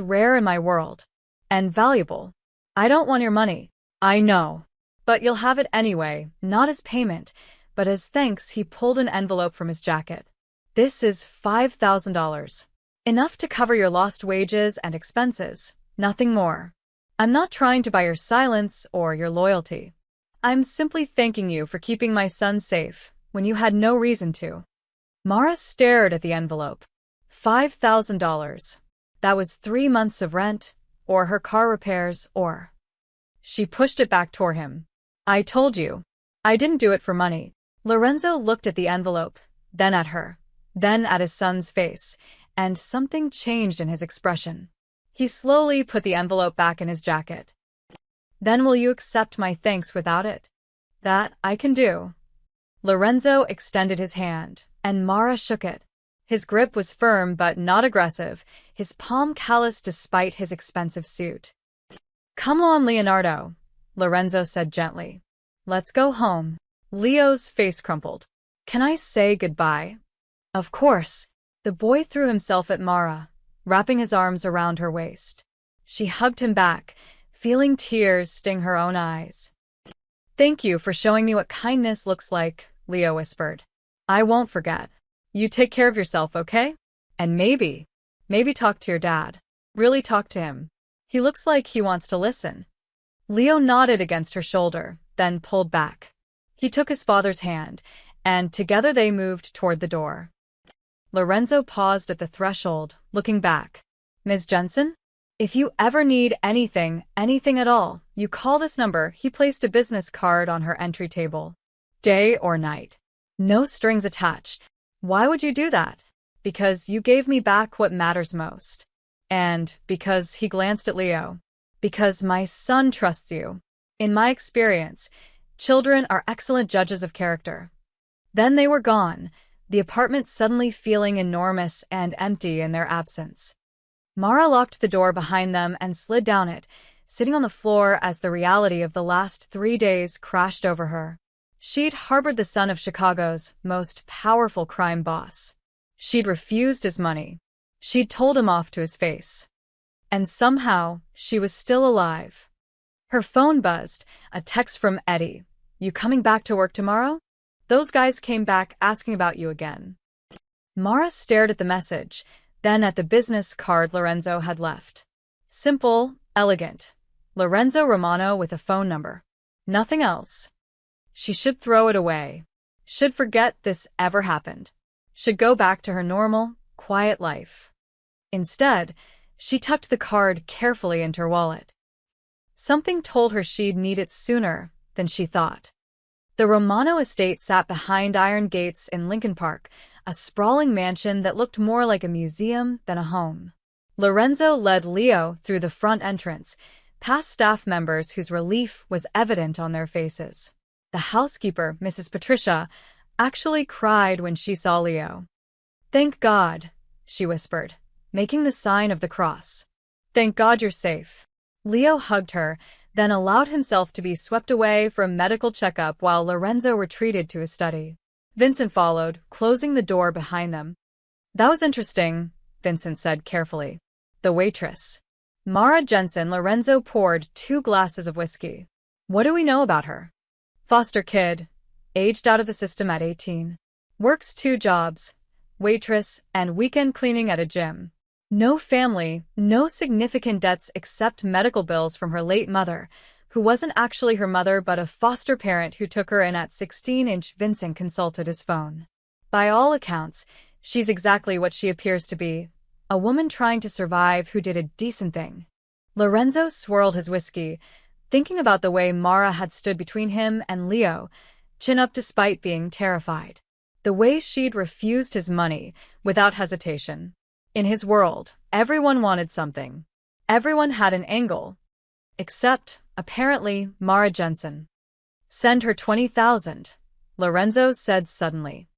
rare in my world. And valuable. I don't want your money. I know. But you'll have it anyway, not as payment, but as thanks. He pulled an envelope from his jacket. This is $5,000. Enough to cover your lost wages and expenses, nothing more. I'm not trying to buy your silence or your loyalty. I'm simply thanking you for keeping my son safe when you had no reason to. Mara stared at the envelope. $5,000. That was 3 months of rent, or her car repairs, or... She pushed it back toward him. I told you. I didn't do it for money. Lorenzo looked at the envelope, then at her, then at his son's face, and something changed in his expression. He slowly put the envelope back in his jacket. Then will you accept my thanks without it? That I can do. Lorenzo extended his hand, and Mara shook it. His grip was firm but not aggressive, his palm calloused despite his expensive suit. Come on, Leonardo, Lorenzo said gently. Let's go home. Leo's face crumpled. Can I say goodbye? Of course. The boy threw himself at Mara, wrapping his arms around her waist. She hugged him back, feeling tears sting her own eyes. Thank you for showing me what kindness looks like, Leo whispered. I won't forget. You take care of yourself, okay? And maybe talk to your dad. Really talk to him. He looks like he wants to listen. Leo nodded against her shoulder, then pulled back. He took his father's hand, and together they moved toward the door. Lorenzo paused at the threshold, looking back. Ms. Jensen? If you ever need anything at all, you call this number. He placed a business card on her entry table. Day or night. No strings attached. Why would you do that? Because you gave me back what matters most. And because he glanced at Leo. Because my son trusts you. In my experience, children are excellent judges of character. Then they were gone, the apartment suddenly feeling enormous and empty in their absence. Mara locked the door behind them and slid down it, sitting on the floor as the reality of the last 3 days crashed over her. She'd harbored the son of Chicago's most powerful crime boss. She'd refused his money. She'd told him off to his face. And somehow, she was still alive. Her phone buzzed, a text from Eddie. "You coming back to work tomorrow? Those guys came back asking about you again." Mara stared at the message, then at the business card Lorenzo had left. Simple, elegant. Lorenzo Romano with a phone number. Nothing else. She should throw it away. Should forget this ever happened. Should go back to her normal, quiet life. Instead, she tucked the card carefully into her wallet. Something told her she'd need it sooner than she thought. The Romano estate sat behind iron gates in Lincoln Park, a sprawling mansion that looked more like a museum than a home. Lorenzo led Leo through the front entrance, past staff members whose relief was evident on their faces. The housekeeper, Mrs. Patricia, actually cried when she saw Leo. "Thank God," she whispered, making the sign of the cross. "Thank God you're safe." Leo hugged her, then allowed himself to be swept away for a medical checkup while Lorenzo retreated to his study. Vincent followed, closing the door behind them. "That was interesting," Vincent said carefully. "The waitress." Mara Jensen. Lorenzo poured 2 glasses of whiskey. "What do we know about her?" "Foster kid. Aged out of the system at 18. Works 2 jobs, waitress and weekend cleaning at a gym. No family, no significant debts except medical bills from her late mother, who wasn't actually her mother but a foster parent who took her in at 16-inch. Vincent consulted his phone. "By all accounts, she's exactly what she appears to be, a woman trying to survive who did a decent thing." Lorenzo swirled his whiskey, thinking about the way Mara had stood between him and Leo, chin up despite being terrified. The way she'd refused his money, without hesitation. In his world, everyone wanted something. Everyone had an angle. Except, apparently, Mara Jensen. "Send her 20,000, Lorenzo said suddenly.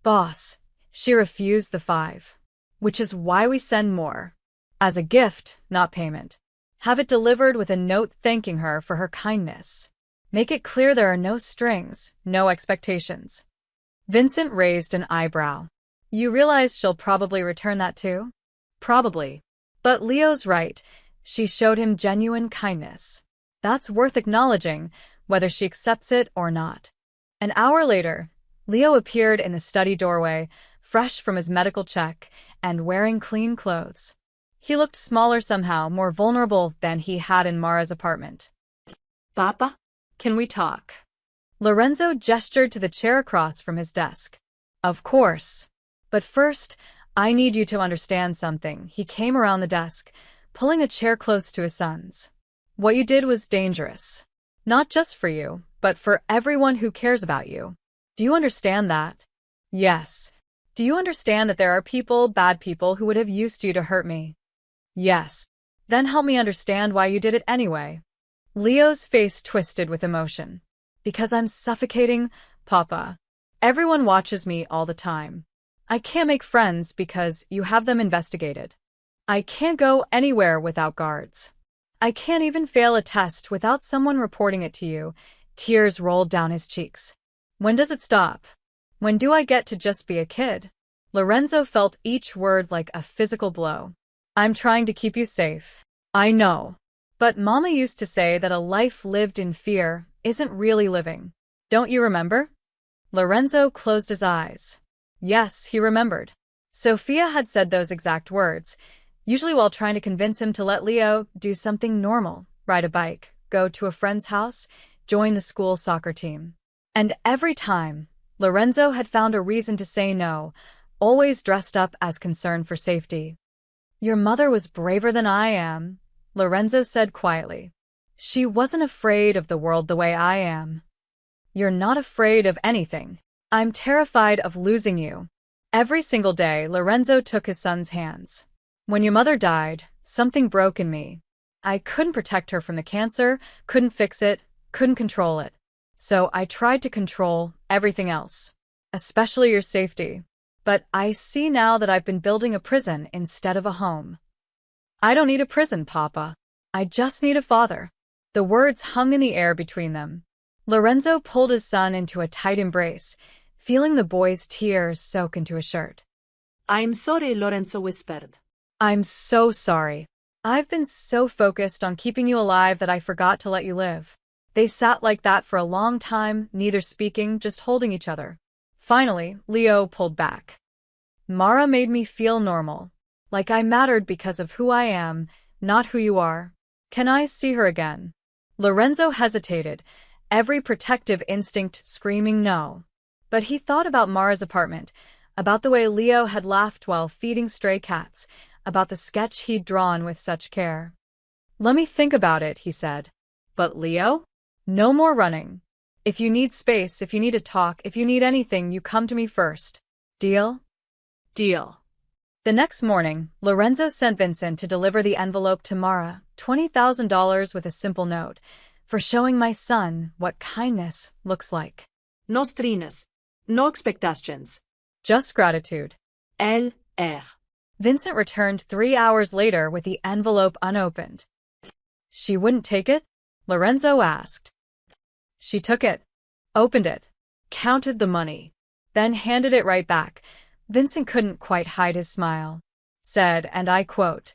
"Boss, she refused the 5. Which is why we send more. As a gift, not payment. Have it delivered with a note thanking her for her kindness. Make it clear there are no strings, no expectations." Vincent raised an eyebrow. "You realize she'll probably return that too?" "Probably. But Leo's right. She showed him genuine kindness. That's worth acknowledging, whether she accepts it or not." An hour later, Leo appeared in the study doorway, fresh from his medical check and wearing clean clothes. He looked smaller somehow, more vulnerable than he had in Mara's apartment. "Papa? "Can we talk?" Lorenzo gestured to the chair across from his desk. "Of course. But first, I need you to understand something." He came around the desk, pulling a chair close to his son's. "What you did was dangerous. Not just for you, but for everyone who cares about you. Do you understand that?" "Yes." "Do you understand that there are people, bad people, who would have used you to hurt me?" "Yes." "Then help me understand why you did it anyway." Leo's face twisted with emotion. "Because I'm suffocating, Papa. Everyone watches me all the time. I can't make friends because you have them investigated. I can't go anywhere without guards. I can't even fail a test without someone reporting it to you." Tears rolled down his cheeks. "When does it stop? When do I get to just be a kid?" Lorenzo felt each word like a physical blow. "I'm trying to keep you safe. I know. But Mama used to say that a life lived in fear isn't really living. Don't you remember?" Lorenzo closed his eyes. Yes, he remembered. Sophia had said those exact words, usually while trying to convince him to let Leo do something normal, ride a bike, go to a friend's house, join the school soccer team. And every time, Lorenzo had found a reason to say no, always dressed up as concern for safety. "Your mother was braver than I am," Lorenzo said quietly. "She wasn't afraid of the world the way I am." "You're not afraid of anything. I'm terrified of losing you." Every single day, Lorenzo took his son's hands. "When your mother died, something broke in me. I couldn't protect her from the cancer, couldn't fix it, couldn't control it. So I tried to control everything else, especially your safety. But I see now that I've been building a prison instead of a home." "I don't need a prison, Papa. I just need a father." The words hung in the air between them. Lorenzo pulled his son into a tight embrace, feeling the boy's tears soak into his shirt. I'm sorry, Lorenzo whispered. I'm so sorry. I've been so focused on keeping you alive that I forgot to let you live. They sat like that for a long time, neither speaking, just holding each other. Finally, Leo pulled back. Mara made me feel normal. Like I mattered because of who I am, not who you are. Can I see her again? Lorenzo hesitated, every protective instinct screaming no. But he thought about Mara's apartment, about the way Leo had laughed while feeding stray cats, about the sketch he'd drawn with such care. Let me think about it, he said. But Leo? No more running. If you need space, if you need to talk, if you need anything, you come to me first. Deal? Deal. The next morning, Lorenzo sent Vincent to deliver the envelope to Mara, $20,000 with a simple note, for showing my son what kindness looks like. No strings. No expectations. Just gratitude. LR. Vincent returned 3 hours later with the envelope unopened. She wouldn't take it? Lorenzo asked. She took it, opened it, counted the money, then handed it right back. Vincent couldn't quite hide his smile. Said, and I quote,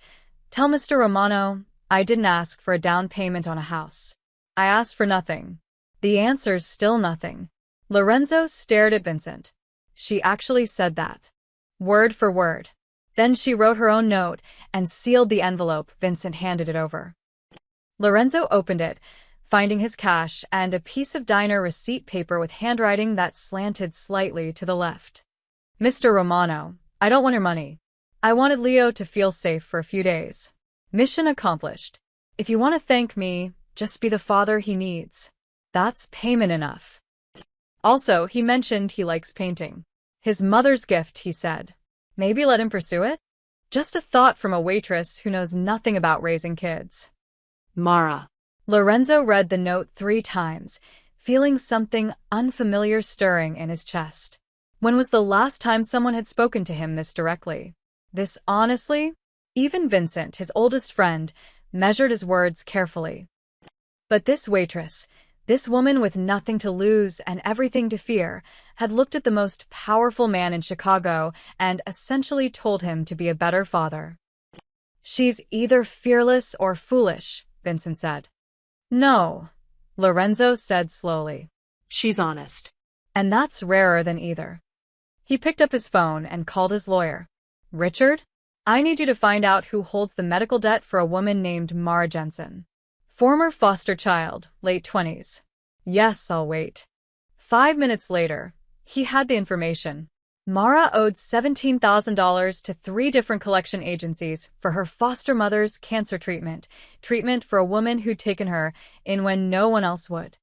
"Tell Mr. Romano, I didn't ask for a down payment on a house. I asked for nothing." The answer's still nothing. Lorenzo stared at Vincent. She actually said that. Word for word. Then she wrote her own note and sealed the envelope. Vincent handed it over. Lorenzo opened it, finding his cash and a piece of diner receipt paper with handwriting that slanted slightly to the left. Mr. Romano, I don't want your money. I wanted Leo to feel safe for a few days. Mission accomplished. If you want to thank me, just be the father he needs. That's payment enough. Also, he mentioned he likes painting. His mother's gift, he said. Maybe let him pursue it? Just a thought from a waitress who knows nothing about raising kids. Mara. Lorenzo read the note 3 times, feeling something unfamiliar stirring in his chest. When was the last time someone had spoken to him this directly? This honestly? Even Vincent, his oldest friend, measured his words carefully. But this waitress, this woman with nothing to lose and everything to fear, had looked at the most powerful man in Chicago and essentially told him to be a better father. She's either fearless or foolish, Vincent said. No, Lorenzo said slowly. She's honest. And that's rarer than either. He picked up his phone and called his lawyer. Richard? I need you to find out who holds the medical debt for a woman named Mara Jensen. Former foster child, late 20s. Yes, I'll wait. 5 minutes later, he had the information. Mara owed $17,000 to 3 different collection agencies for her foster mother's cancer treatment for a woman who'd taken her in when no one else would.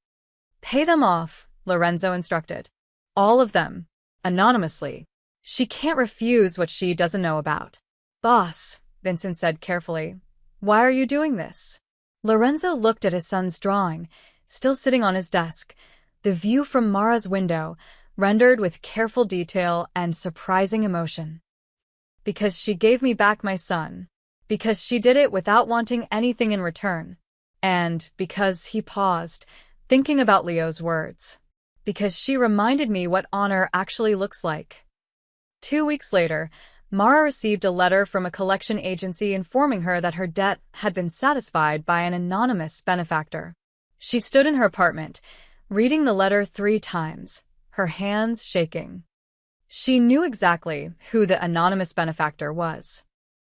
Pay them off, Lorenzo instructed. All of them. Anonymously. She can't refuse what she doesn't know about. Boss, Vincent said carefully, why are you doing this? Lorenzo looked at his son's drawing, still sitting on his desk, the view from Mara's window, rendered with careful detail and surprising emotion. Because she gave me back my son. Because she did it without wanting anything in return. And because he paused, thinking about Leo's words. Because she reminded me what honor actually looks like. 2 weeks later, Mara received a letter from a collection agency informing her that her debt had been satisfied by an anonymous benefactor. She stood in her apartment, reading the letter 3 times, her hands shaking. She knew exactly who the anonymous benefactor was.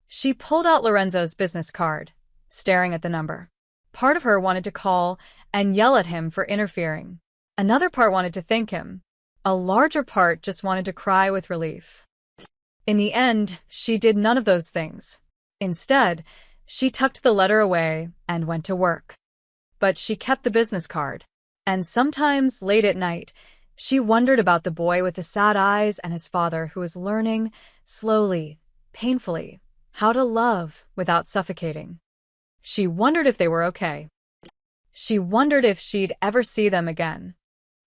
She pulled out Lorenzo's business card, staring at the number. Part of her wanted to call and yell at him for interfering. Another part wanted to thank him. A larger part just wanted to cry with relief. In the end, she did none of those things. Instead, she tucked the letter away and went to work. But she kept the business card. And sometimes, late at night, she wondered about the boy with the sad eyes and his father who was learning, slowly, painfully, how to love without suffocating. She wondered if they were okay. She wondered if she'd ever see them again.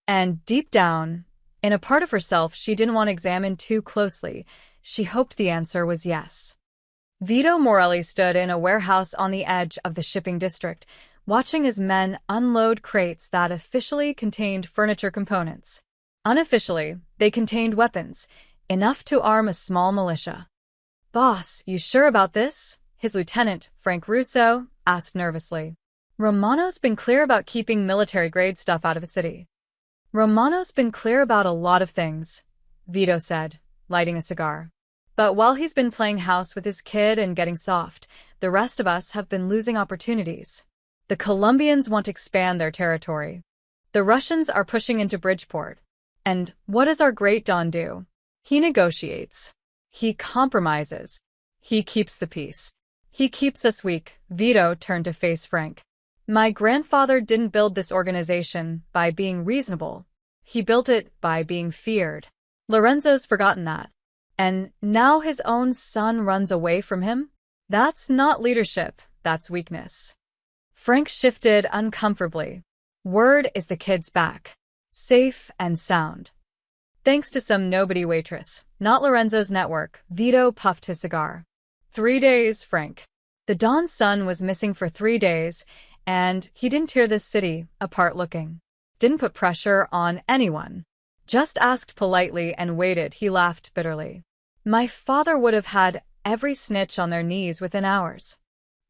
And deep down, in a part of herself she didn't want to examine too closely, she hoped the answer was yes. Vito Morelli stood in a warehouse on the edge of the shipping district, watching his men unload crates that officially contained furniture components. Unofficially, they contained weapons, enough to arm a small militia. "Boss, you sure about this?" his lieutenant, Frank Russo, asked nervously. "Romano's been clear about keeping military-grade stuff out of the city." "Romano's been clear about a lot of things," Vito said, lighting a cigar. "But while he's been playing house with his kid and getting soft, the rest of us have been losing opportunities. The Colombians want to expand their territory. The Russians are pushing into Bridgeport. And what does our great Don do? He negotiates. He compromises. He keeps the peace. He keeps us weak." Vito turned to face Frank. "My grandfather didn't build this organization by being reasonable. He built it by being feared. Lorenzo's forgotten that. And now his own son runs away from him? That's not leadership, that's weakness." Frank shifted uncomfortably. "Word is the kid's back. Safe and sound. Thanks to some nobody waitress, not Lorenzo's network." Vito puffed his cigar. 3 days, Frank. The Don's son was missing for 3 days, and he didn't tear this city apart looking. Didn't put pressure on anyone. Just asked politely and waited. He laughed bitterly. "My father would have had every snitch on their knees within hours."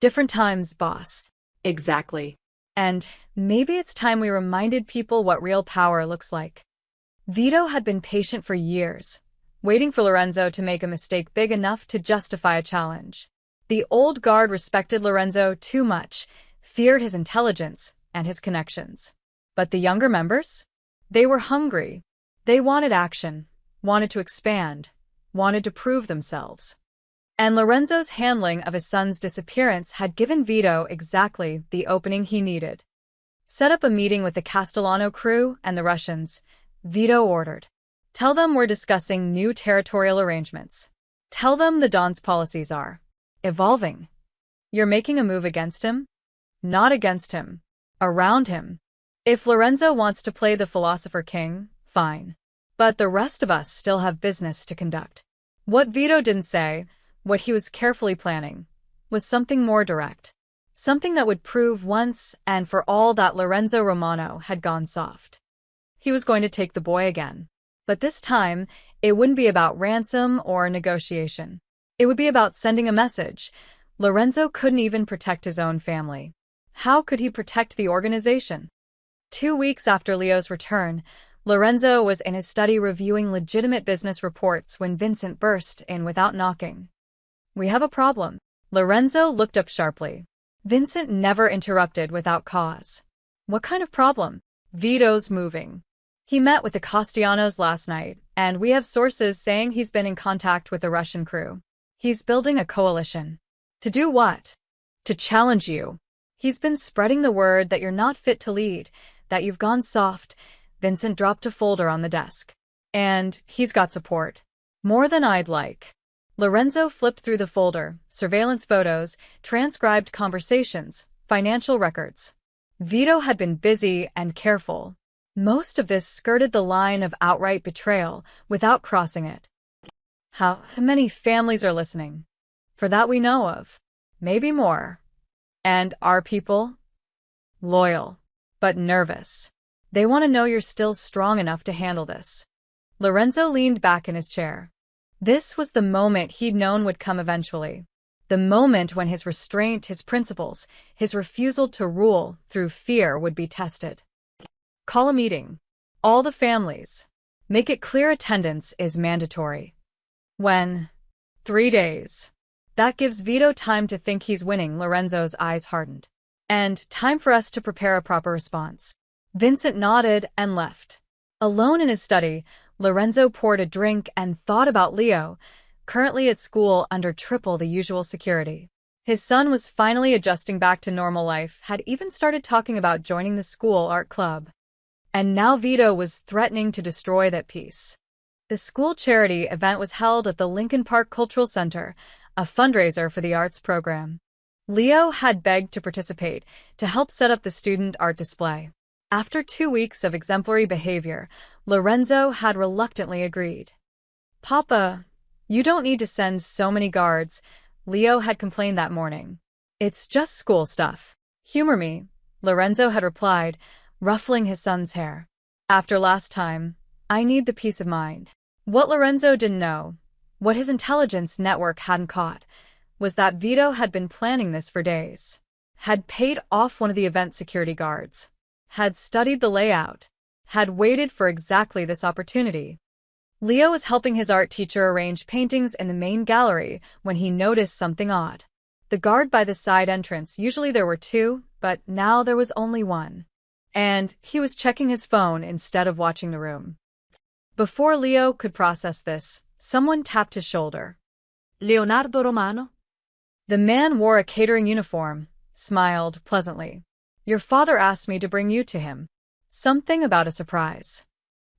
"Different times, boss." Exactly. "And maybe it's time we reminded people what real power looks like." Vito had been patient for years, waiting for Lorenzo to make a mistake big enough to justify a challenge. The old guard respected Lorenzo too much, feared his intelligence and his connections. But the younger members? They were hungry. They wanted action, wanted to expand, wanted to prove themselves. And Lorenzo's handling of his son's disappearance had given Vito exactly the opening he needed. "Set up a meeting with the Castellano crew and the Russians," Vito ordered. "Tell them we're discussing new territorial arrangements. Tell them the Don's policies are evolving. You're making a move against him? Not against him. Around him. If Lorenzo wants to play the philosopher king, fine. But the rest of us still have business to conduct." What Vito didn't say, what he was carefully planning, was something more direct. Something that would prove once and for all that Lorenzo Romano had gone soft. He was going to take the boy again. But this time, it wouldn't be about ransom or negotiation. It would be about sending a message. Lorenzo couldn't even protect his own family. How could he protect the organization? 2 weeks after Leo's return, Lorenzo was in his study reviewing legitimate business reports when Vincent burst in without knocking. "We have a problem." Lorenzo looked up sharply. Vincent never interrupted without cause. "What kind of problem?" "Vito's moving. He met with the Castellanos last night, and we have sources saying he's been in contact with the Russian crew. He's building a coalition." "To do what?" "To challenge you. He's been spreading the word that you're not fit to lead, that you've gone soft." Vincent dropped a folder on the desk. "And he's got support. More than I'd like." Lorenzo flipped through the folder, surveillance photos, transcribed conversations, financial records. Vito had been busy and careful. Most of this skirted the line of outright betrayal without crossing it. How many families are listening? For that we know of. Maybe more. And our people? Loyal, but nervous. They want to know you're still strong enough to handle this. Lorenzo leaned back in his chair. This was the moment he'd known would come eventually. The moment when his restraint, his principles, his refusal to rule through fear would be tested. "Call a meeting. All the families. Make it clear attendance is mandatory." "When?" 3 days. That gives Vito time to think he's winning. Lorenzo's eyes hardened. "And time for us to prepare a proper response." Vincent nodded and left. Alone in his study, Lorenzo poured a drink and thought about Leo, currently at school under triple the usual security. His son was finally adjusting back to normal life, had even started talking about joining the school art club. And now Vito was threatening to destroy that peace. The school charity event was held at the Lincoln Park Cultural Center, a fundraiser for the arts program. Leo had begged to participate, to help set up the student art display. After 2 weeks of exemplary behavior, Lorenzo had reluctantly agreed. "Papa, you don't need to send so many guards," Leo had complained that morning. "It's just school stuff. Humor me," Lorenzo had replied, ruffling his son's hair. "After last time, I need the peace of mind." What Lorenzo didn't know, what his intelligence network hadn't caught, was that Vito had been planning this for days. Had paid off one of the event security guards. Had studied the layout. Had waited for exactly this opportunity. Leo was helping his art teacher arrange paintings in the main gallery when he noticed something odd. The guard by the side entrance, usually there were two, but now there was only one. And he was checking his phone instead of watching the room. Before Leo could process this, someone tapped his shoulder. Leonardo Romano? The man wore a catering uniform, smiled pleasantly. Your father asked me to bring you to him. Something about a surprise.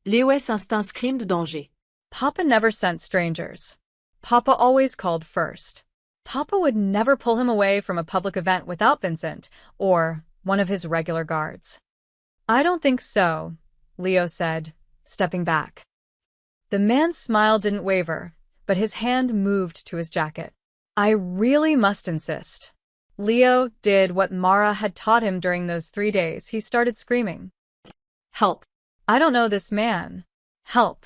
Leo est instant crime de danger. Papa never sent strangers. Papa always called first. Papa would never pull him away from a public event without Vincent, or one of his regular guards. I don't think so, Leo said, stepping back. The man's smile didn't waver, but his hand moved to his jacket. I really must insist. Leo did what Mara had taught him during those 3 days. He started screaming. Help. I don't know this man. Help.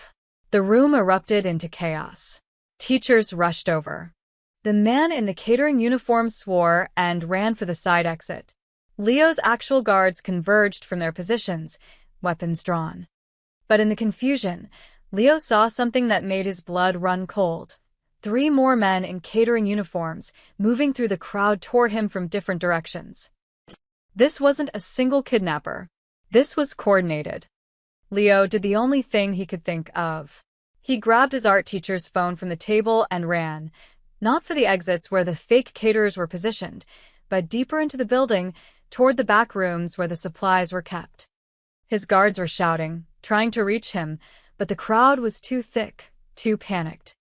The room erupted into chaos. Teachers rushed over. The man in the catering uniform swore and ran for the side exit. Leo's actual guards converged from their positions, weapons drawn. But in the confusion, Leo saw something that made his blood run cold. 3 more men in catering uniforms, moving through the crowd toward him from different directions. This wasn't a single kidnapper. This was coordinated. Leo did the only thing he could think of. He grabbed his art teacher's phone from the table and ran, not for the exits where the fake caterers were positioned, but deeper into the building, toward the back rooms where the supplies were kept. His guards were shouting, trying to reach him, but the crowd was too thick, too panicked.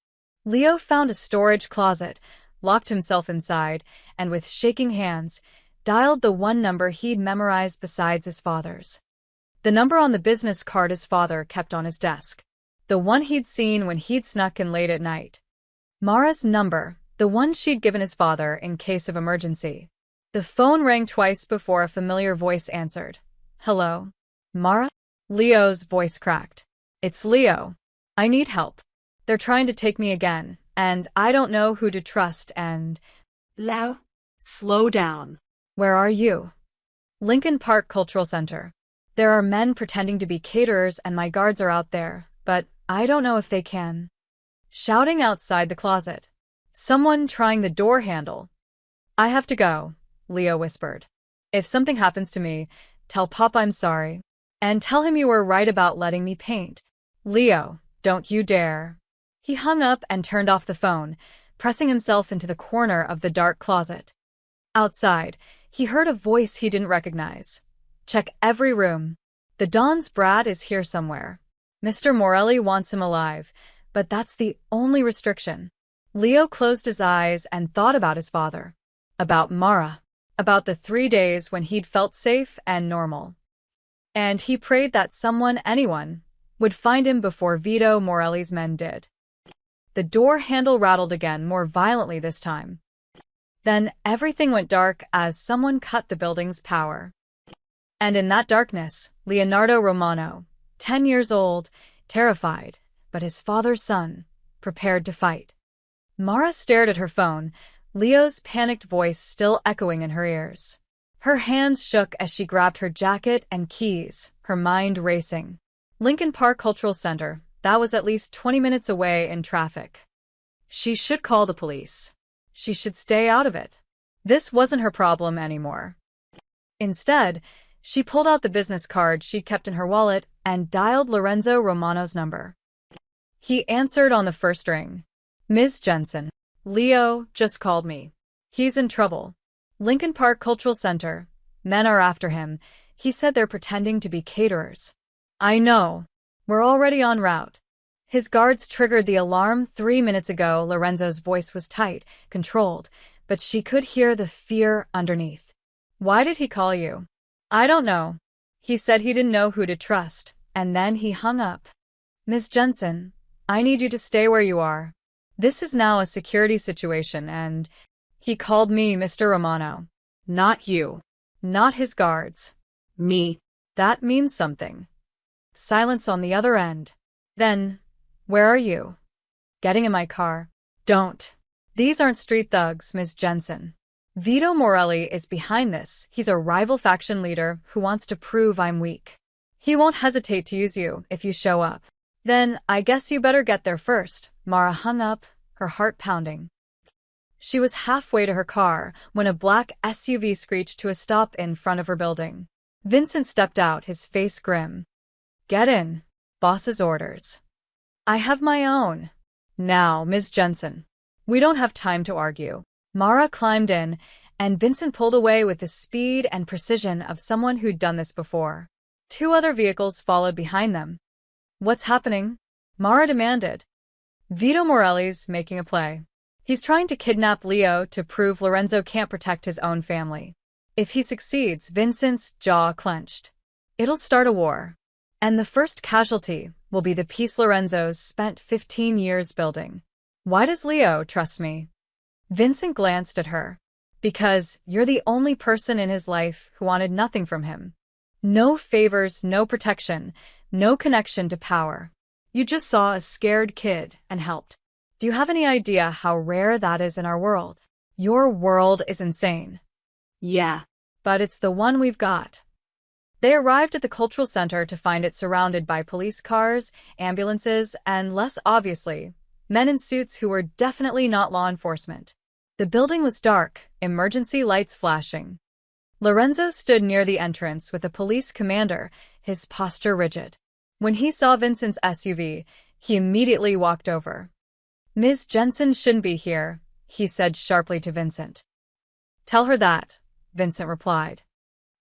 Leo found a storage closet, locked himself inside, and with shaking hands, dialed the one number he'd memorized besides his father's. The number on the business card his father kept on his desk. The one he'd seen when he'd snuck in late at night. Mara's number, the one she'd given his father in case of emergency. The phone rang twice before a familiar voice answered. Hello? Mara? Leo's voice cracked. It's Leo. I need help. They're trying to take me again, and I don't know who to trust and… Leo, slow down. Where are you? Lincoln Park Cultural Center. There are men pretending to be caterers and my guards are out there, but I don't know if they can. Shouting outside the closet. Someone trying the door handle. I have to go, Leo whispered. If something happens to me, tell Papa I'm sorry. And tell him you were right about letting me paint. Leo, don't you dare. He hung up and turned off the phone, pressing himself into the corner of the dark closet. Outside, he heard a voice he didn't recognize. Check every room. The Don's brat is here somewhere. Mr. Morelli wants him alive, but that's the only restriction. Leo closed his eyes and thought about his father. About Mara. About the 3 days when he'd felt safe and normal. And he prayed that someone, anyone, would find him before Vito Morelli's men did. The door handle rattled again, more violently this time. Then everything went dark as someone cut the building's power. And in that darkness, Leonardo Romano, 10 years old, terrified, but his father's son, prepared to fight. Mara stared at her phone, Leo's panicked voice still echoing in her ears. Her hands shook as she grabbed her jacket and keys, her mind racing. Lincoln Park Cultural Center, that was at least 20 minutes away in traffic. She should call the police. She should stay out of it. This wasn't her problem anymore. Instead, she pulled out the business card she'd kept in her wallet and dialed Lorenzo Romano's number. He answered on the first ring. Ms. Jensen. Leo just called me. He's in trouble. Lincoln Park Cultural Center. Men are after him. He said they're pretending to be caterers. I know. We're already en route. His guards triggered the alarm 3 minutes ago. Lorenzo's voice was tight, controlled, but she could hear the fear underneath. Why did he call you? I don't know. He said he didn't know who to trust, and then he hung up. Ms. Jensen, I need you to stay where you are. This is now a security situation and… He called me Mr. Romano. Not you. Not his guards. Me. That means something. Silence on the other end. Then, Where are you? Getting in my car. Don't. These aren't street thugs, Ms. Jensen. Vito Morelli is behind this. He's a rival faction leader who wants to prove I'm weak. He won't hesitate to use you if you show up. Then I guess you better get there first. Mara hung up, her heart pounding. She was halfway to her car when a black SUV screeched to a stop in front of her building. Vincent stepped out, his face grim. Get in. Boss's orders. I have my own. Now, Ms. Jensen. We don't have time to argue. Mara climbed in, and Vincent pulled away with the speed and precision of someone who'd done this before. 2 other vehicles followed behind them. What's happening? Mara demanded. Vito Morelli's making a play. He's trying to kidnap Leo to prove Lorenzo can't protect his own family. If he succeeds, Vincent's jaw clenched. It'll start a war. And the first casualty will be the peace Lorenzo's spent 15 years building. Why does Leo trust me? Vincent glanced at her. Because you're the only person in his life who wanted nothing from him. No favors, no protection, no connection to power. You just saw a scared kid and helped. Do you have any idea how rare that is in our world? Your world is insane. Yeah. But it's the one we've got. They arrived at the cultural center to find it surrounded by police cars, ambulances, and, less obviously, men in suits who were definitely not law enforcement. The building was dark, emergency lights flashing. Lorenzo stood near the entrance with a police commander, his posture rigid. When he saw Vincent's SUV, he immediately walked over. Ms. Jensen shouldn't be here, he said sharply to Vincent. Tell her that, Vincent replied.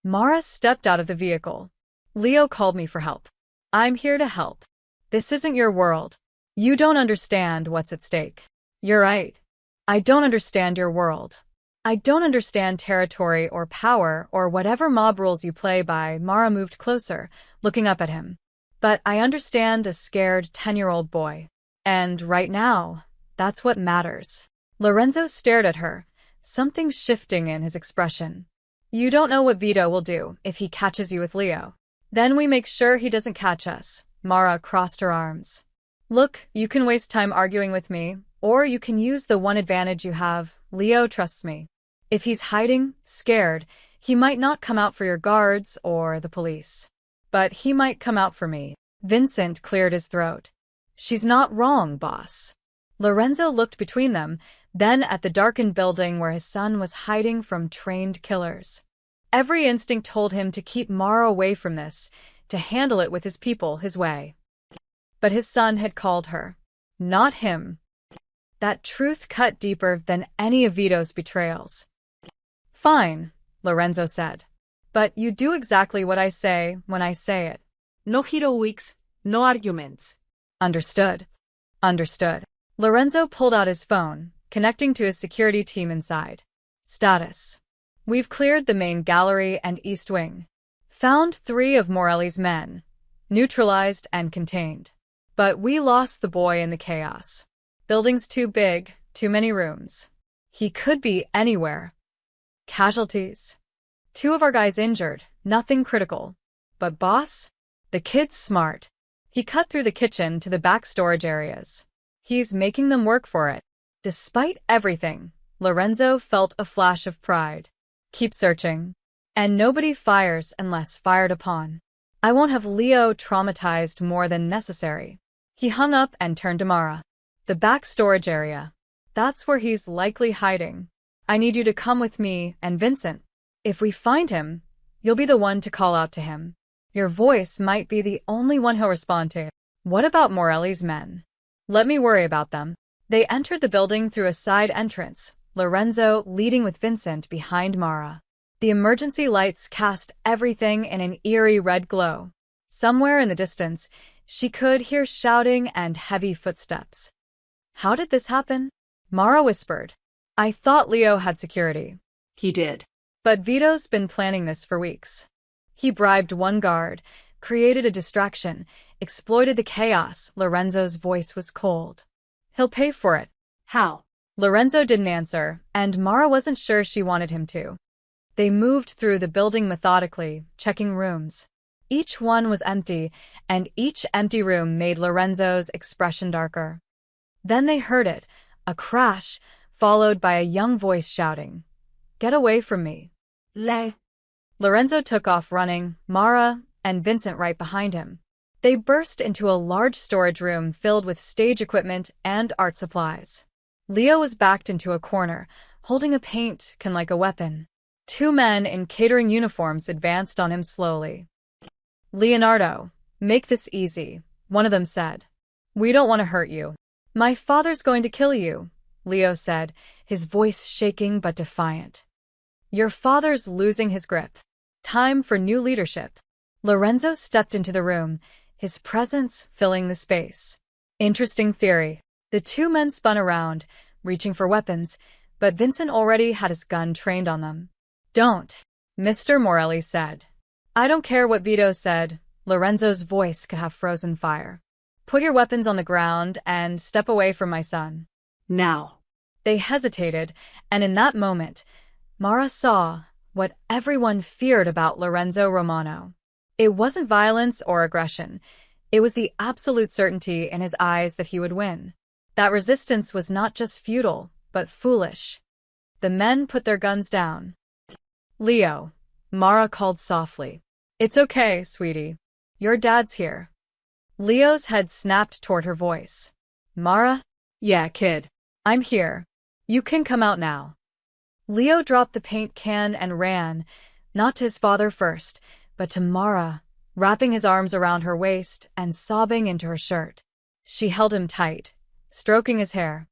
Mara stepped out of the vehicle. Leo called me for help. I'm here to help. This isn't your world. You don't understand what's at stake. You're right. I don't understand your world. I don't understand territory or power or whatever mob rules you play by. Mara moved closer, looking up at him. But I understand a scared 10-year-old boy. And right now, that's what matters. Lorenzo stared at her, something shifting in his expression. You don't know what Vito will do if he catches you with Leo. Then we make sure he doesn't catch us. Mara crossed her arms. Look, you can waste time arguing with me, or you can use the one advantage you have. Leo trusts me. If he's hiding, scared, he might not come out for your guards or the police. But he might come out for me. Vincent cleared his throat. She's not wrong, boss. Lorenzo looked between them, then at the darkened building where his son was hiding from trained killers. Every instinct told him to keep Mara away from this, to handle it with his people his way. But his son had called her. Not him. That truth cut deeper than any of Vito's betrayals. Fine, Lorenzo said. But you do exactly what I say when I say it. No heroics, no arguments. Understood. Understood. Lorenzo pulled out his phone, connecting to his security team inside. Status. We've cleared the main gallery and east wing. Found 3 of Morelli's men. Neutralized and contained. But we lost the boy in the chaos. Building's too big, too many rooms. He could be anywhere. Casualties. 2 of our guys injured, nothing critical. But boss? The kid's smart. He cut through the kitchen to the back storage areas. He's making them work for it. Despite everything, Lorenzo felt a flash of pride. Keep searching. And nobody fires unless fired upon. I won't have Leo traumatized more than necessary. He hung up and turned to Mara. The back storage area. That's where he's likely hiding. I need you to come with me and Vincent. If we find him, you'll be the one to call out to him. Your voice might be the only one he'll respond to. What about Morelli's men? Let me worry about them. They entered the building through a side entrance, Lorenzo leading with Vincent behind Mara. The emergency lights cast everything in an eerie red glow. Somewhere in the distance, she could hear shouting and heavy footsteps. How did this happen? Mara whispered. I thought Leo had security. He did. But Vito's been planning this for weeks. He bribed one guard, created a distraction, exploited the chaos. Lorenzo's voice was cold. He'll pay for it. How? Lorenzo didn't answer, and Mara wasn't sure she wanted him to. They moved through the building methodically, checking rooms. Each one was empty, and each empty room made Lorenzo's expression darker. Then they heard it, a crash, followed by a young voice shouting, "Get away from me." Le. Lorenzo took off running, Mara and Vincent right behind him. They burst into a large storage room filled with stage equipment and art supplies. Leo was backed into a corner, holding a paint can like a weapon. Two men in catering uniforms advanced on him slowly. "Leonardo, make this easy," one of them said. "We don't want to hurt you." "My father's going to kill you," Leo said, his voice shaking but defiant. "Your father's losing his grip. Time for new leadership." Lorenzo stepped into the room, his presence filling the space. Interesting theory. The two men spun around, reaching for weapons, but Vincent already had his gun trained on them. "Don't," Mr. Morelli said. "I don't care what Vito said." Lorenzo's voice could have frozen fire. "Put your weapons on the ground and step away from my son." Now. They hesitated, and in that moment, Mara saw what everyone feared about Lorenzo Romano. It wasn't violence or aggression. It was the absolute certainty in his eyes that he would win. That resistance was not just futile, but foolish. The men put their guns down. "Leo," Mara called softly. "It's okay, sweetie. Your dad's here." Leo's head snapped toward her voice. "Mara?" Yeah, kid. "I'm here. You can come out now." Leo dropped the paint can and ran, not to his father first, but to Mara, wrapping his arms around her waist and sobbing into her shirt. She held him tight, stroking his hair.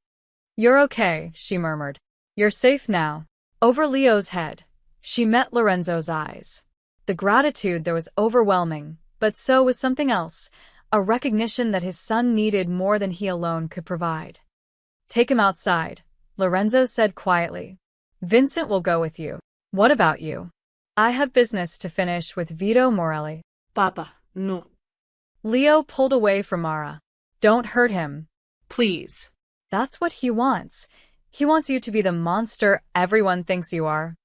"You're okay," she murmured. "You're safe now." Over Leo's head, she met Lorenzo's eyes. The gratitude there was overwhelming, but so was something else, a recognition that his son needed more than he alone could provide. "Take him outside," Lorenzo said quietly. "Vincent will go with you." "What about you?" "I have business to finish with Vito Morelli." Papa, no. Leo pulled away from Mara. "Don't hurt him." Please. "That's what he wants. He wants you to be the monster everyone thinks you are."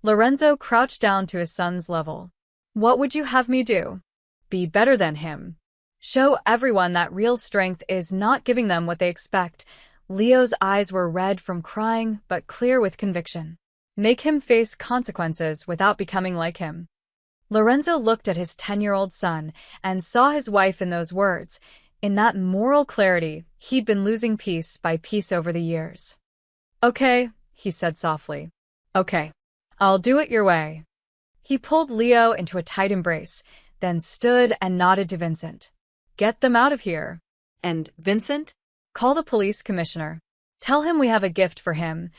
Lorenzo crouched down to his son's level. "What would you have me do?" "Be better than him. Show everyone that real strength is not giving them what they expect." Leo's eyes were red from crying, but clear with conviction. "Make him face consequences without becoming like him." Lorenzo looked at his 10-year-old son and saw his wife in those words. In that moral clarity, he'd been losing piece by piece over the years. "Okay," he said softly. "Okay. I'll do it your way." He pulled Leo into a tight embrace, then stood and nodded to Vincent. "Get them out of here." And Vincent? "Call the police commissioner. Tell him we have a gift for him.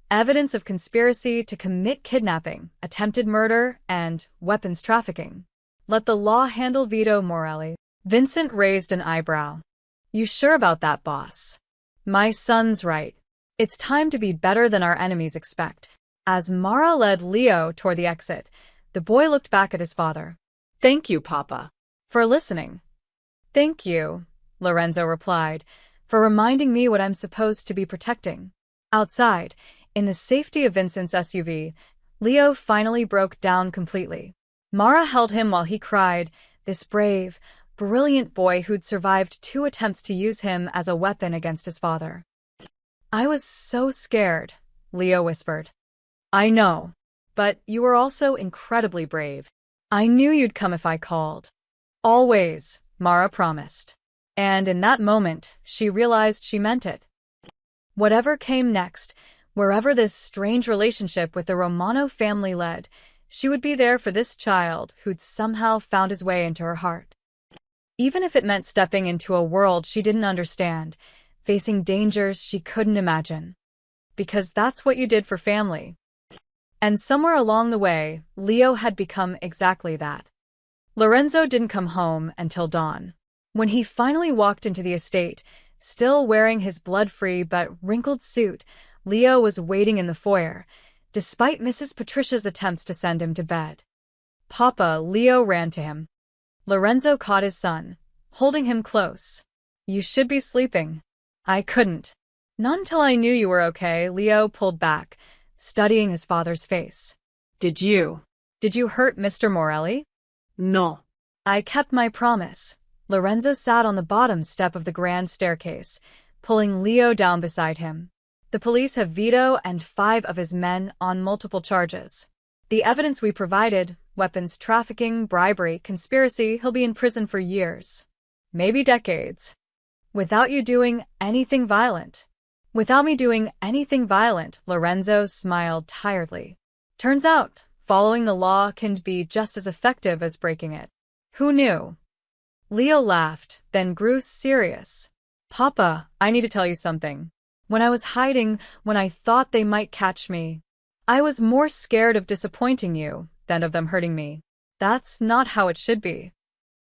Evidence of conspiracy to commit kidnapping, attempted murder, and weapons trafficking. Let the law handle Vito Morelli." Vincent raised an eyebrow. "You sure about that, boss?" "My son's right. It's time to be better than our enemies expect." As Mara led Leo toward the exit, the boy looked back at his father. Thank you, Papa. "For listening." "Thank you," Lorenzo replied, "for reminding me what I'm supposed to be protecting." Outside, in the safety of Vincent's SUV, Leo finally broke down completely. Mara held him while he cried, this brave, brilliant boy who'd survived 2 attempts to use him as a weapon against his father. "I was so scared," Leo whispered. "I know, but you were also incredibly brave. I knew you'd come if I called." "Always," Mara promised. And in that moment, she realized she meant it. Whatever came next, wherever this strange relationship with the Romano family led, she would be there for this child who'd somehow found his way into her heart. Even if it meant stepping into a world she didn't understand, facing dangers she couldn't imagine. Because that's what you did for family. And somewhere along the way, Leo had become exactly that. Lorenzo didn't come home until dawn. When he finally walked into the estate, still wearing his blood-free but wrinkled suit, Leo was waiting in the foyer, despite Mrs. Patricia's attempts to send him to bed. "Papa," Leo ran to him. Lorenzo caught his son, holding him close. "You should be sleeping." "I couldn't." "Not until I knew you were okay." Leo pulled back, studying his father's face. Did you hurt Mr. Morelli?" No. I kept my promise. Lorenzo sat on the bottom step of the grand staircase, pulling Leo down beside him. The police have Vito and 5 of his men on multiple charges. The evidence we provided, weapons trafficking, bribery, conspiracy, he'll be in prison for years. Maybe decades. Without you doing anything violent. Without me doing anything violent, Lorenzo smiled tiredly. Turns out, following the law can be just as effective as breaking it. Who knew? Leo laughed, then grew serious. Papa, I need to tell you something. When I was hiding, when I thought they might catch me, I was more scared of disappointing you than of them hurting me. That's not how it should be.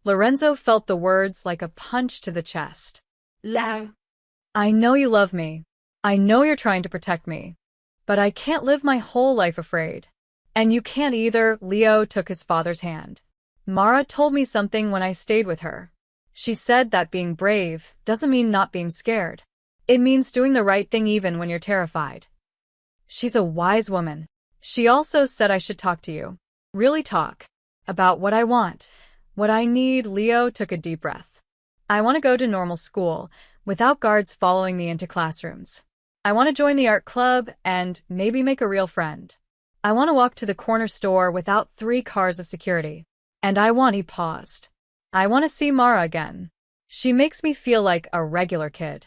Lorenzo felt the words like a punch to the chest. Leo. I know you love me. I know you're trying to protect me. But I can't live my whole life afraid. And you can't either. Leo took his father's hand. Mara told me something when I stayed with her. She said that being brave doesn't mean not being scared. It means doing the right thing even when you're terrified. She's a wise woman. She also said I should talk to you. Really talk. About what I want. What I need. Leo took a deep breath. I want to go to normal school, without guards following me into classrooms. I want to join the art club and maybe make a real friend. I want to walk to the corner store without 3 cars of security. And he paused. I want to see Mara again. She makes me feel like a regular kid.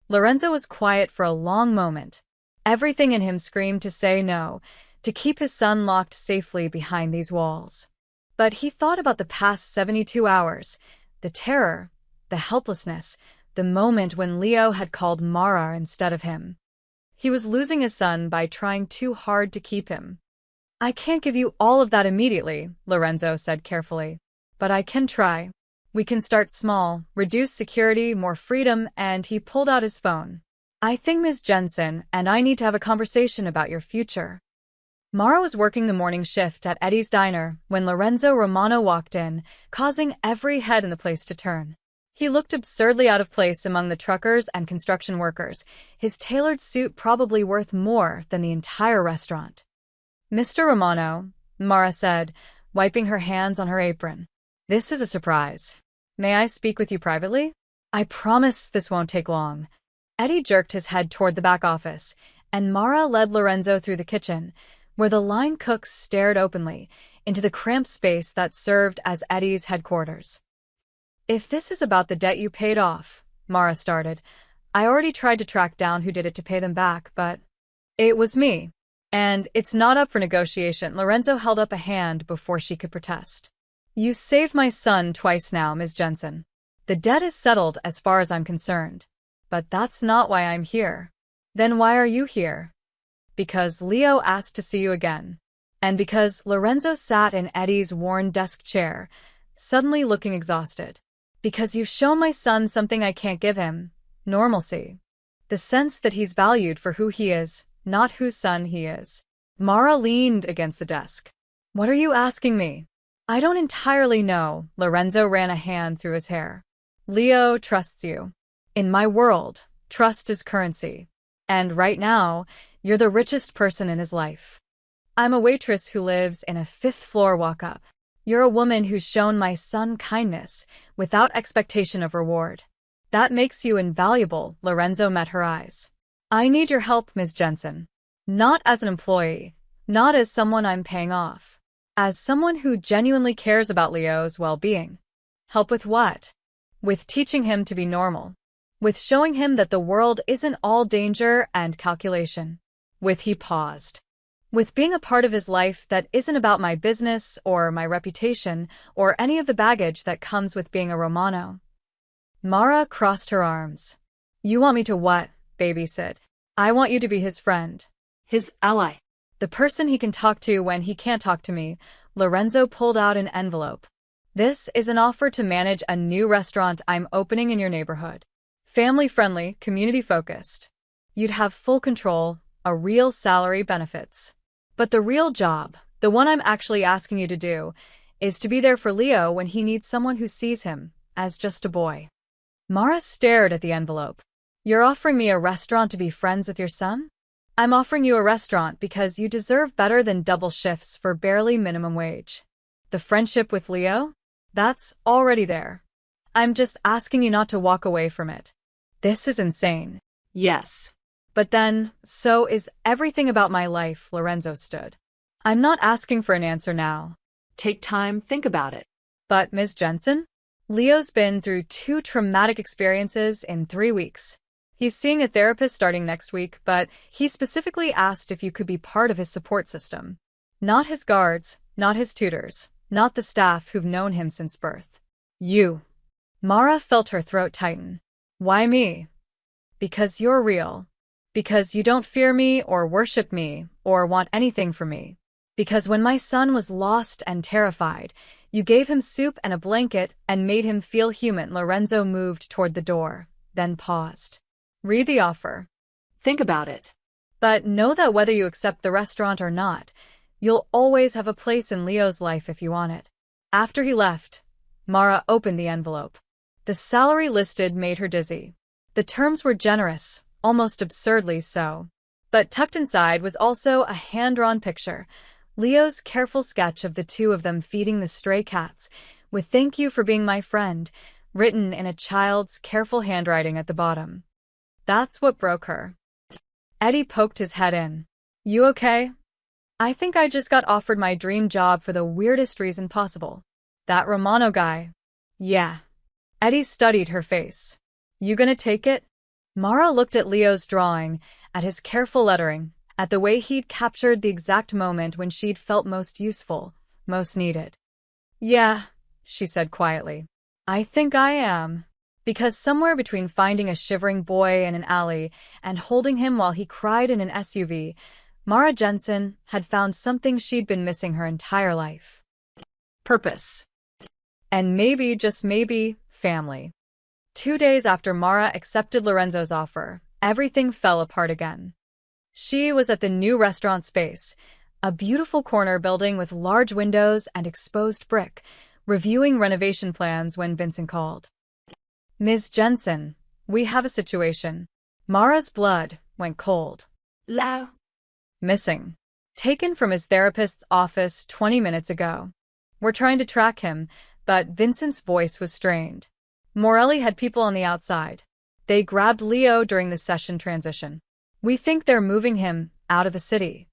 Lorenzo was quiet for a long moment. Everything in him screamed to say no, to keep his son locked safely behind these walls. But he thought about the past 72 hours, the terror, the helplessness, the moment when Leo had called Mara instead of him. He was losing his son by trying too hard to keep him. I can't give you all of that immediately, Lorenzo said carefully. But I can try. We can start small, reduce security, more freedom, and he pulled out his phone. I think Ms. Jensen and I need to have a conversation about your future. Mara was working the morning shift at Eddie's diner when Lorenzo Romano walked in, causing every head in the place to turn. He looked absurdly out of place among the truckers and construction workers, his tailored suit probably worth more than the entire restaurant. Mr. Romano, Mara said, wiping her hands on her apron. This is a surprise. May I speak with you privately? I promise this won't take long. Eddie jerked his head toward the back office, and Mara led Lorenzo through the kitchen, where the line cooks stared openly into the cramped space that served as Eddie's headquarters. If this is about the debt you paid off, Mara started. I already tried to track down who did it to pay them back, but it was me. And it's not up for negotiation. Lorenzo held up a hand before she could protest. You saved my son twice now, Ms. Jensen. The debt is settled as far as I'm concerned. But that's not why I'm here. Then why are you here? Because Leo asked to see you again. And because Lorenzo sat in Eddie's worn desk chair, suddenly looking exhausted. Because you've shown my son something I can't give him. Normalcy. The sense that he's valued for who he is, not whose son he is. Mara leaned against the desk. What are you asking me? I don't entirely know. Lorenzo ran a hand through his hair. Leo trusts you. In my world, trust is currency. And right now, you're the richest person in his life. I'm a waitress who lives in a 5th-floor walk-up. You're a woman who's shown my son kindness without expectation of reward. That makes you invaluable. Lorenzo met her eyes. I need your help, Ms. Jensen. Not as an employee, not as someone I'm paying off. As someone who genuinely cares about Leo's well-being. Help with what? With teaching him to be normal. With showing him that the world isn't all danger and calculation. He paused. With being a part of his life that isn't about my business or my reputation or any of the baggage that comes with being a Romano. Mara crossed her arms. You want me to what, babysit? I want you to be his friend. His ally. The person he can talk to when he can't talk to me. Lorenzo pulled out an envelope. This is an offer to manage a new restaurant I'm opening in your neighborhood. Family-friendly, community-focused. You'd have full control, a real salary, benefits. But the real job, the one I'm actually asking you to do, is to be there for Leo when he needs someone who sees him as just a boy. Mara stared at the envelope. You're offering me a restaurant to be friends with your son? I'm offering you a restaurant because you deserve better than double shifts for barely minimum wage. The friendship with Leo? That's already there. I'm just asking you not to walk away from it. This is insane. Yes. But then, so is everything about my life, Lorenzo stood. I'm not asking for an answer now. Take time, think about it. But, Ms. Jensen? Leo's been through 2 traumatic experiences in 3 weeks. He's seeing a therapist starting next week, but he specifically asked if you could be part of his support system. Not his guards, not his tutors, not the staff who've known him since birth. You. Mara felt her throat tighten. Why me? Because you're real. Because you don't fear me or worship me or want anything from me. Because when my son was lost and terrified, you gave him soup and a blanket and made him feel human. Lorenzo moved toward the door, then paused. Read the offer. Think about it. But know that whether you accept the restaurant or not, you'll always have a place in Leo's life if you want it. After he left, Mara opened the envelope. The salary listed made her dizzy. The terms were generous, almost absurdly so. But tucked inside was also a hand-drawn picture, Leo's careful sketch of the 2 of them feeding the stray cats, with "Thank you for being my friend," written in a child's careful handwriting at the bottom. That's what broke her. Eddie poked his head in. You okay? I think I just got offered my dream job for the weirdest reason possible. That Romano guy. Yeah. Eddie studied her face. You gonna take it? Mara looked at Leo's drawing, at his careful lettering, at the way he'd captured the exact moment when she'd felt most useful, most needed. Yeah, she said quietly. I think I am. Because somewhere between finding a shivering boy in an alley and holding him while he cried in an SUV, Mara Jensen had found something she'd been missing her entire life. Purpose. And maybe, just maybe, family. 2 days after Mara accepted Lorenzo's offer, everything fell apart again. She was at the new restaurant space, a beautiful corner building with large windows and exposed brick, reviewing renovation plans when Vincent called. Ms. Jensen, we have a situation. Mara's blood went cold. Lao. Missing. Taken from his therapist's office 20 minutes ago. We're trying to track him, but Vincent's voice was strained. Morelli had people on the outside. They grabbed Leo during the session transition. We think they're moving him out of the city.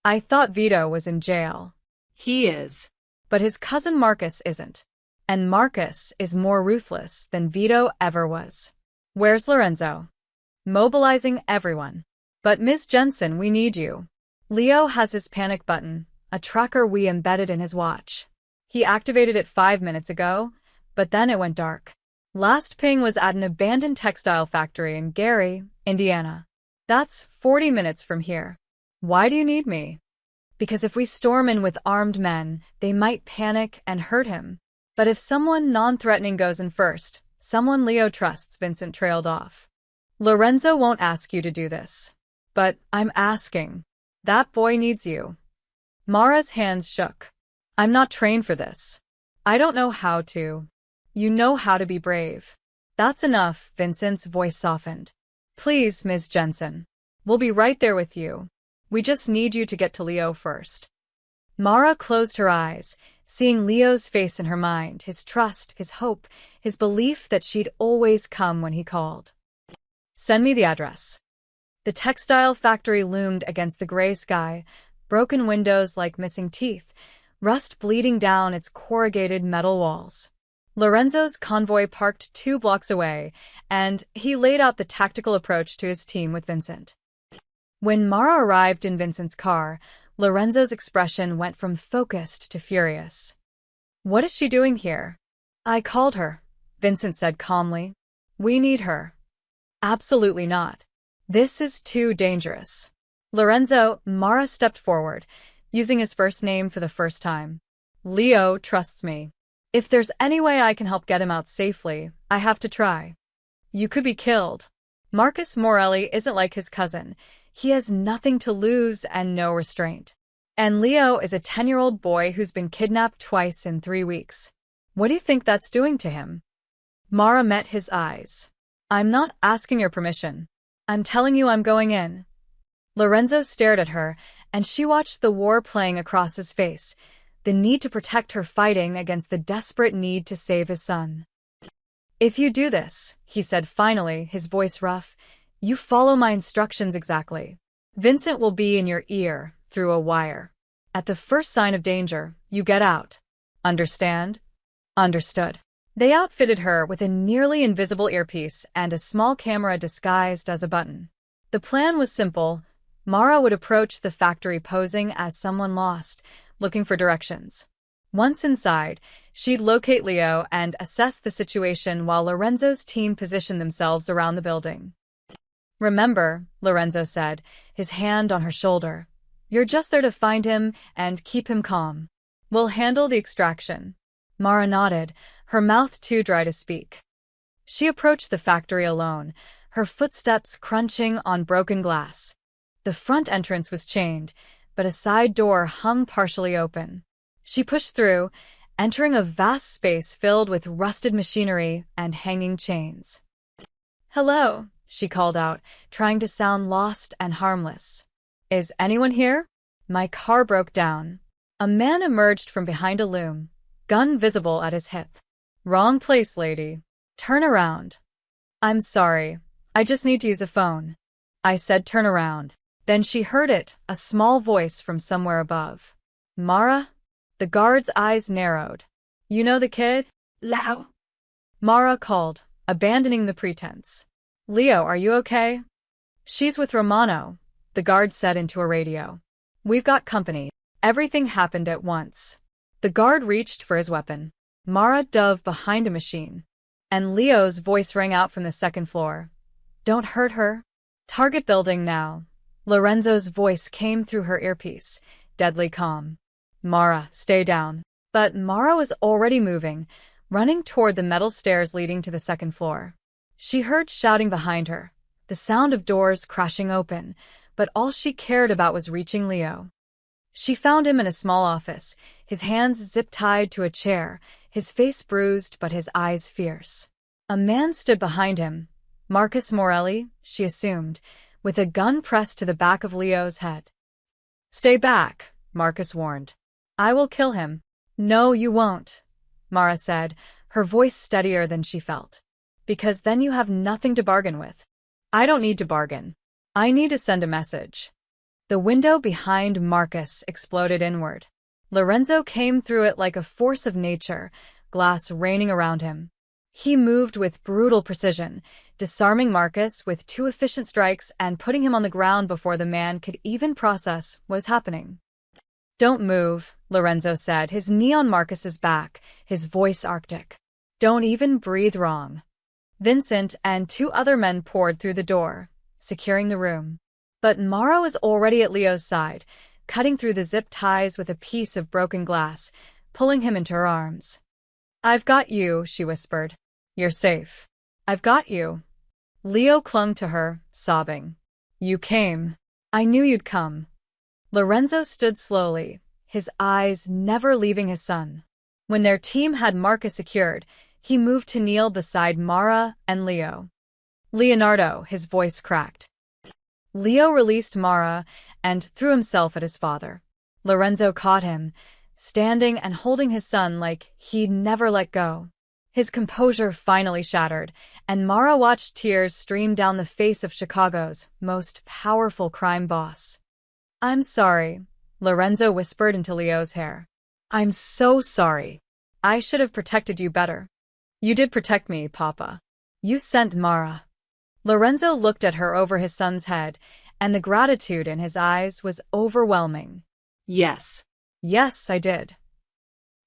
I thought Vito was in jail. He is. But his cousin Marcus isn't. And Marcus is more ruthless than Vito ever was. Where's Lorenzo? Mobilizing everyone. But Ms. Jensen, we need you. Leo has his panic button, a tracker we embedded in his watch. He activated it 5 minutes ago, but then it went dark. Last ping was at an abandoned textile factory in Gary, Indiana. That's 40 minutes from here. Why do you need me? Because if we storm in with armed men, they might panic and hurt him. But if someone non-threatening goes in first, someone Leo trusts, Vincent trailed off. Lorenzo won't ask you to do this. But I'm asking. That boy needs you. Mara's hands shook. I'm not trained for this. I don't know how to. You know how to be brave. That's enough, Vincent's voice softened. Please, Ms. Jensen. We'll be right there with you. We just need you to get to Leo first. Mara closed her eyes, seeing Leo's face in her mind, his trust, his hope, his belief that she'd always come when he called. Send me the address. The textile factory loomed against the gray sky, broken windows like missing teeth, rust bleeding down its corrugated metal walls. Lorenzo's convoy parked 2 blocks away, and he laid out the tactical approach to his team with Vincent. When Mara arrived in Vincent's car, Lorenzo's expression went from focused to furious. What is she doing here? I called her, Vincent said calmly. We need her. Absolutely not. This is too dangerous. Lorenzo, Mara stepped forward, using his first name for the first time. Leo trusts me. If there's any way I can help get him out safely, I have to try. You could be killed. Marcus Morelli isn't like his cousin. He has nothing to lose and no restraint. And Leo is a 10-year-old boy who's been kidnapped twice in 3 weeks. What do you think that's doing to him? Mara met his eyes. I'm not asking your permission. I'm telling you I'm going in. Lorenzo stared at her, and she watched the war playing across his face, the need to protect her fighting against the desperate need to save his son. "If you do this," he said finally, his voice rough, "you follow my instructions exactly. Vincent will be in your ear, through a wire. At the first sign of danger, you get out. Understand?" "Understood." They outfitted her with a nearly invisible earpiece and a small camera disguised as a button. The plan was simple. Mara would approach the factory posing as someone lost, looking for directions. Once inside, she'd locate Leo and assess the situation while Lorenzo's team positioned themselves around the building. "Remember," Lorenzo said, his hand on her shoulder, "you're just there to find him and keep him calm. We'll handle the extraction." Mara nodded, her mouth too dry to speak. She approached the factory alone, her footsteps crunching on broken glass. The front entrance was chained, but a side door hung partially open. She pushed through, entering a vast space filled with rusted machinery and hanging chains. "Hello," she called out, trying to sound lost and harmless. "Is anyone here?" "My car broke down." A man emerged from behind a loom, gun visible at his hip. "Wrong place, lady. Turn around." "I'm sorry. I just need to use a phone." I said turn around. Then she heard it, a small voice from somewhere above. "Mara?" The guard's eyes narrowed. "You know the kid?" Lao. Mara called, abandoning the pretense. "Leo, are you okay?" "She's with Romano," the guard said into a radio. "We've got company." Everything happened at once. The guard reached for his weapon. Mara dove behind a machine. And Leo's voice rang out from the second floor. "Don't hurt her." "Target building now." Lorenzo's voice came through her earpiece, deadly calm. "Mara, stay down." But Mara was already moving, running toward the metal stairs leading to the second floor. She heard shouting behind her, the sound of doors crashing open, but all she cared about was reaching Leo. She found him in a small office, his hands zip-tied to a chair, his face bruised but his eyes fierce. A man stood behind him, Marcus Morelli, she assumed, with a gun pressed to the back of Leo's head. "Stay back," Marcus warned. "I will kill him." "No, you won't," Mara said, her voice steadier than she felt. "Because then you have nothing to bargain with." "I don't need to bargain. I need to send a message." The window behind Marcus exploded inward. Lorenzo came through it like a force of nature, glass raining around him. He moved with brutal precision, disarming Marcus with 2 efficient strikes and putting him on the ground before the man could even process what was happening. "Don't move," Lorenzo said, his knee on Marcus's back, his voice arctic. "Don't even breathe wrong." Vincent and 2 other men poured through the door, securing the room. But Mara was already at Leo's side, cutting through the zip ties with a piece of broken glass, pulling him into her arms. "I've got you," she whispered. "You're safe. I've got you." Leo clung to her, sobbing. "You came. I knew you'd come." Lorenzo stood slowly, his eyes never leaving his son. When their team had Marcus secured, he moved to kneel beside Mara and Leo. "Leonardo," his voice cracked. Leo released Mara and threw himself at his father. Lorenzo caught him, standing and holding his son like he'd never let go. His composure finally shattered, and Mara watched tears stream down the face of Chicago's most powerful crime boss. "I'm sorry," Lorenzo whispered into Leo's hair. "I'm so sorry. I should have protected you better." "You did protect me, Papa. You sent Mara." Lorenzo looked at her over his son's head, and the gratitude in his eyes was overwhelming. Yes. "Yes, I did."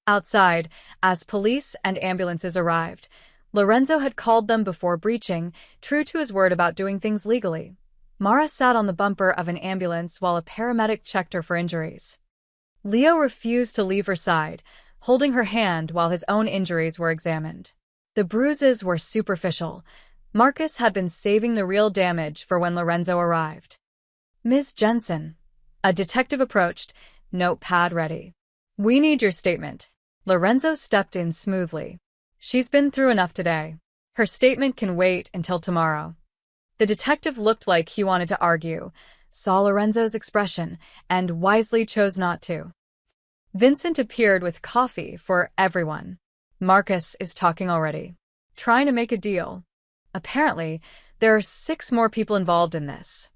Outside, as police and ambulances arrived, Lorenzo had called them before breaching, true to his word about doing things legally. Mara sat on the bumper of an ambulance while a paramedic checked her for injuries. Leo refused to leave her side, holding her hand while his own injuries were examined. The bruises were superficial. Marcus had been saving the real damage for when Lorenzo arrived. "Ms. Jensen." A detective approached, notepad ready. "We need your statement." Lorenzo stepped in smoothly. "She's been through enough today. Her statement can wait until tomorrow." The detective looked like he wanted to argue, saw Lorenzo's expression, and wisely chose not to. Vincent appeared with coffee for everyone. Marcus is talking already, trying to make a deal. Apparently, there are 6 more people involved in this.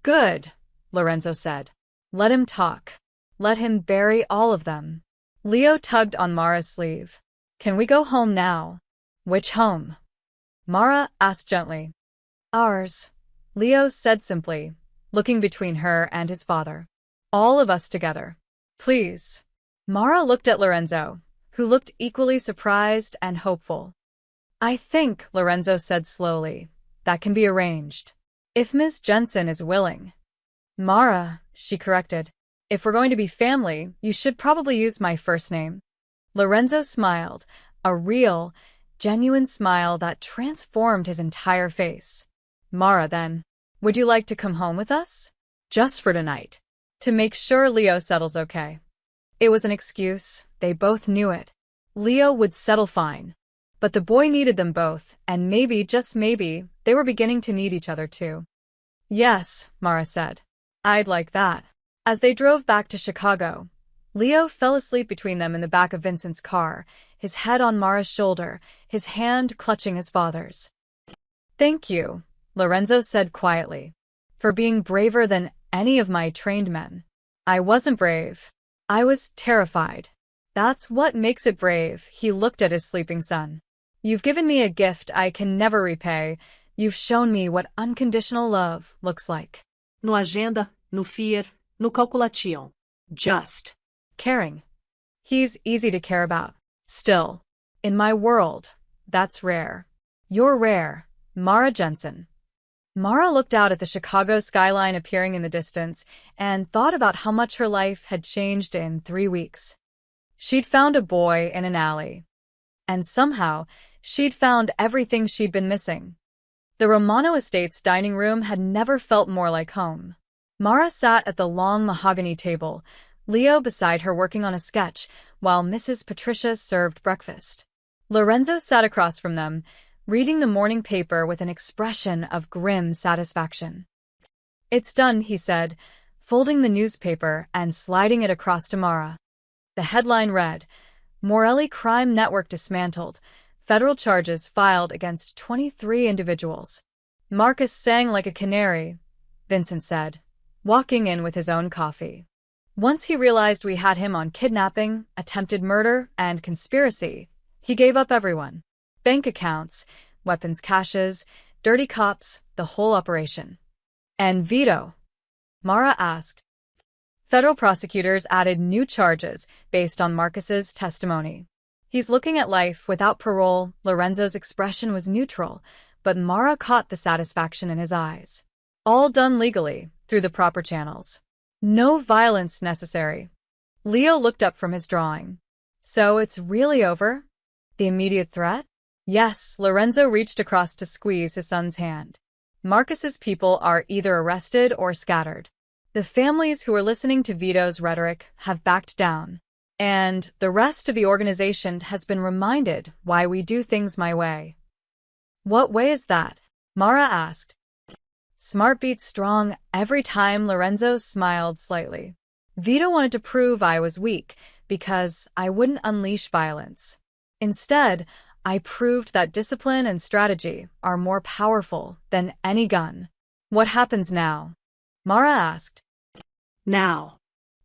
Good, Lorenzo said. Let him talk. Let him bury all of them. Leo tugged on Mara's sleeve. Can we go home now? Which home? Mara asked gently. Ours, Leo said simply, looking between her and his father. All of us together. Please. Mara looked at Lorenzo, who looked equally surprised and hopeful. I think, Lorenzo said slowly, that can be arranged. If Ms. Jensen is willing. Mara, she corrected. If we're going to be family, you should probably use my first name. Lorenzo smiled, a real, genuine smile that transformed his entire face. Mara, then, would you like to come home with us? Just for tonight. To make sure Leo settles okay. It was an excuse, they both knew it. Leo would settle fine. But the boy needed them both, and maybe, just maybe, they were beginning to need each other too. Yes, Mara said. I'd like that. As they drove back to Chicago, Leo fell asleep between them in the back of Vincent's car, his head on Mara's shoulder, his hand clutching his father's. Thank you, Lorenzo said quietly, for being braver than any of my trained men. I wasn't brave. I was terrified. That's what makes it brave, he looked at his sleeping son. You've given me a gift I can never repay. You've shown me what unconditional love looks like. No agenda, no fear, no calculation. Just. Caring. He's easy to care about. Still. In my world, that's rare. You're rare, Mara Jensen. Mara looked out at the Chicago skyline appearing in the distance and thought about how much her life had changed in 3 weeks. She'd found a boy in an alley. And somehow, she'd found everything she'd been missing. The Romano Estates dining room had never felt more like home. Mara sat at the long mahogany table, Leo beside her working on a sketch, while Mrs. Patricia served breakfast. Lorenzo sat across from them, reading the morning paper with an expression of grim satisfaction. It's done, he said, folding the newspaper and sliding it across to Mara. The headline read, Morelli Crime Network Dismantled, Federal Charges Filed Against 23 Individuals. Marcus sang like a canary, Vincent said, walking in with his own coffee. Once he realized we had him on kidnapping, attempted murder, and conspiracy, he gave up everyone. Bank accounts, weapons caches, dirty cops, the whole operation. And Vito? Mara asked. Federal prosecutors added new charges based on Marcus's testimony. He's looking at life without parole. Lorenzo's expression was neutral, but Mara caught the satisfaction in his eyes. All done legally, through the proper channels. No violence necessary. Leo looked up from his drawing. So it's really over? The immediate threat? Yes, Lorenzo reached across to squeeze his son's hand. Marcus's people are either arrested or scattered. The families who are listening to Vito's rhetoric have backed down. And the rest of the organization has been reminded why we do things my way. What way is that? Mara asked. Smart beats strong every time. Lorenzo smiled slightly. Vito wanted to prove I was weak because I wouldn't unleash violence. Instead, I proved that discipline and strategy are more powerful than any gun. What happens now? Mara asked. Now.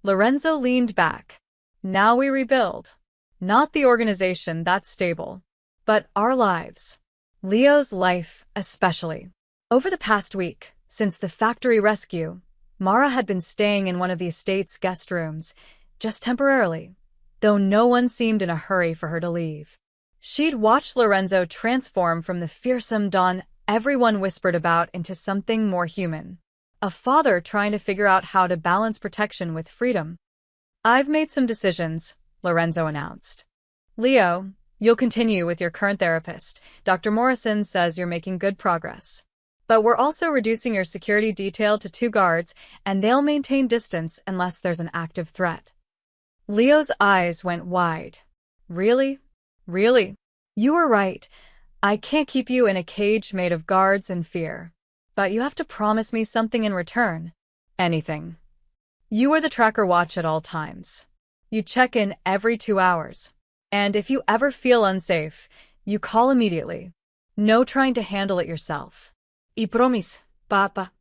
Lorenzo leaned back. Now we rebuild. Not the organization that's stable, but our lives. Leo's life especially. Over the past week, since the factory rescue, Mara had been staying in one of the estate's guest rooms, just temporarily, though no one seemed in a hurry for her to leave. She'd watched Lorenzo transform from the fearsome Don everyone whispered about into something more human. A father trying to figure out how to balance protection with freedom. I've made some decisions, Lorenzo announced. Leo, you'll continue with your current therapist. Dr. Morrison says you're making good progress. But we're also reducing your security detail to 2 guards, and they'll maintain distance unless there's an active threat. Leo's eyes went wide. Really? Really? You were right. I can't keep you in a cage made of guards and fear. But you have to promise me something in return. Anything. You are the tracker watch at all times. You check in every 2 hours. And if you ever feel unsafe, you call immediately. No trying to handle it yourself. I promise, Papa.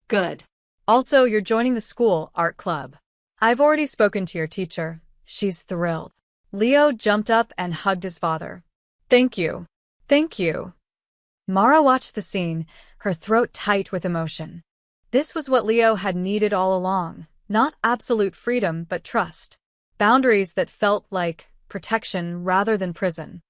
Good. Also, you're joining the school art club. I've already spoken to your teacher. She's thrilled. Leo jumped up and hugged his father. Thank you. Thank you. Mara watched the scene, her throat tight with emotion. This was what Leo had needed all along. Not absolute freedom, but trust. Boundaries that felt like protection rather than prison.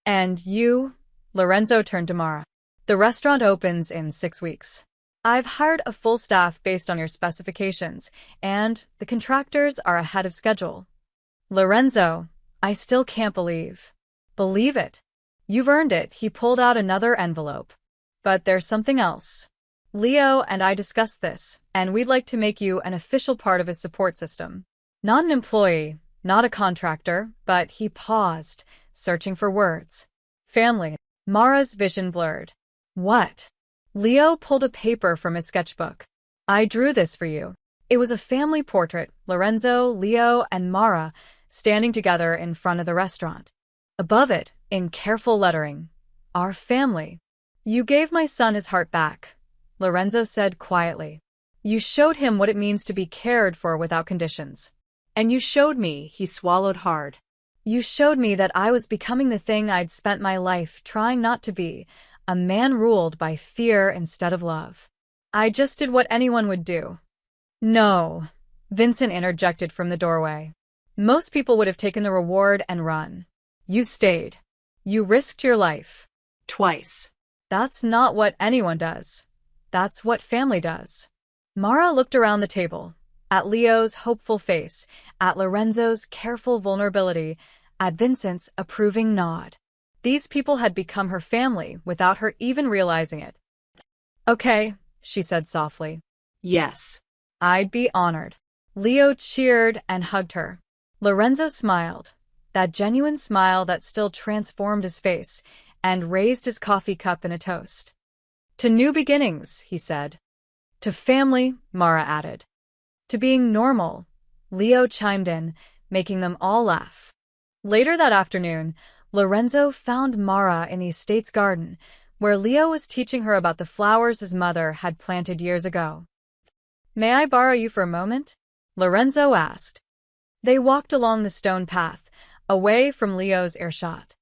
And you? Lorenzo turned to Mara. The restaurant opens in 6 weeks. I've hired a full staff based on your specifications, and the contractors are ahead of schedule. Lorenzo, I still can't believe. Believe it. You've earned it. He pulled out another envelope. But there's something else. Leo and I discussed this, and we'd like to make you an official part of his support system. Not an employee, not a contractor, but he paused, searching for words. Family. Mara's vision blurred. What? Leo pulled a paper from his sketchbook. I drew this for you. It was a family portrait, Lorenzo, Leo, and Mara, standing together in front of the restaurant. Above it, in careful lettering, our family. You gave my son his heart back, Lorenzo said quietly. You showed him what it means to be cared for without conditions. And you showed me, he swallowed hard. You showed me that I was becoming the thing I'd spent my life trying not to be, a man ruled by fear instead of love. I just did what anyone would do. No, Vincent interjected from the doorway. Most people would have taken the reward and run. You stayed. You risked your life. Twice. That's not what anyone does. That's what family does. Mara looked around the table, at Leo's hopeful face, at Lorenzo's careful vulnerability, at Vincent's approving nod. These people had become her family without her even realizing it. Okay, she said softly. Yes. I'd be honored. Leo cheered and hugged her. Lorenzo smiled, that genuine smile that still transformed his face, and raised his coffee cup in a toast. To new beginnings, he said. To family, Mara added. To being normal, Leo chimed in, making them all laugh. Later that afternoon, Lorenzo found Mara in the estate's garden, where Leo was teaching her about the flowers his mother had planted years ago. May I borrow you for a moment? Lorenzo asked. They walked along the stone path, away from Leo's earshot.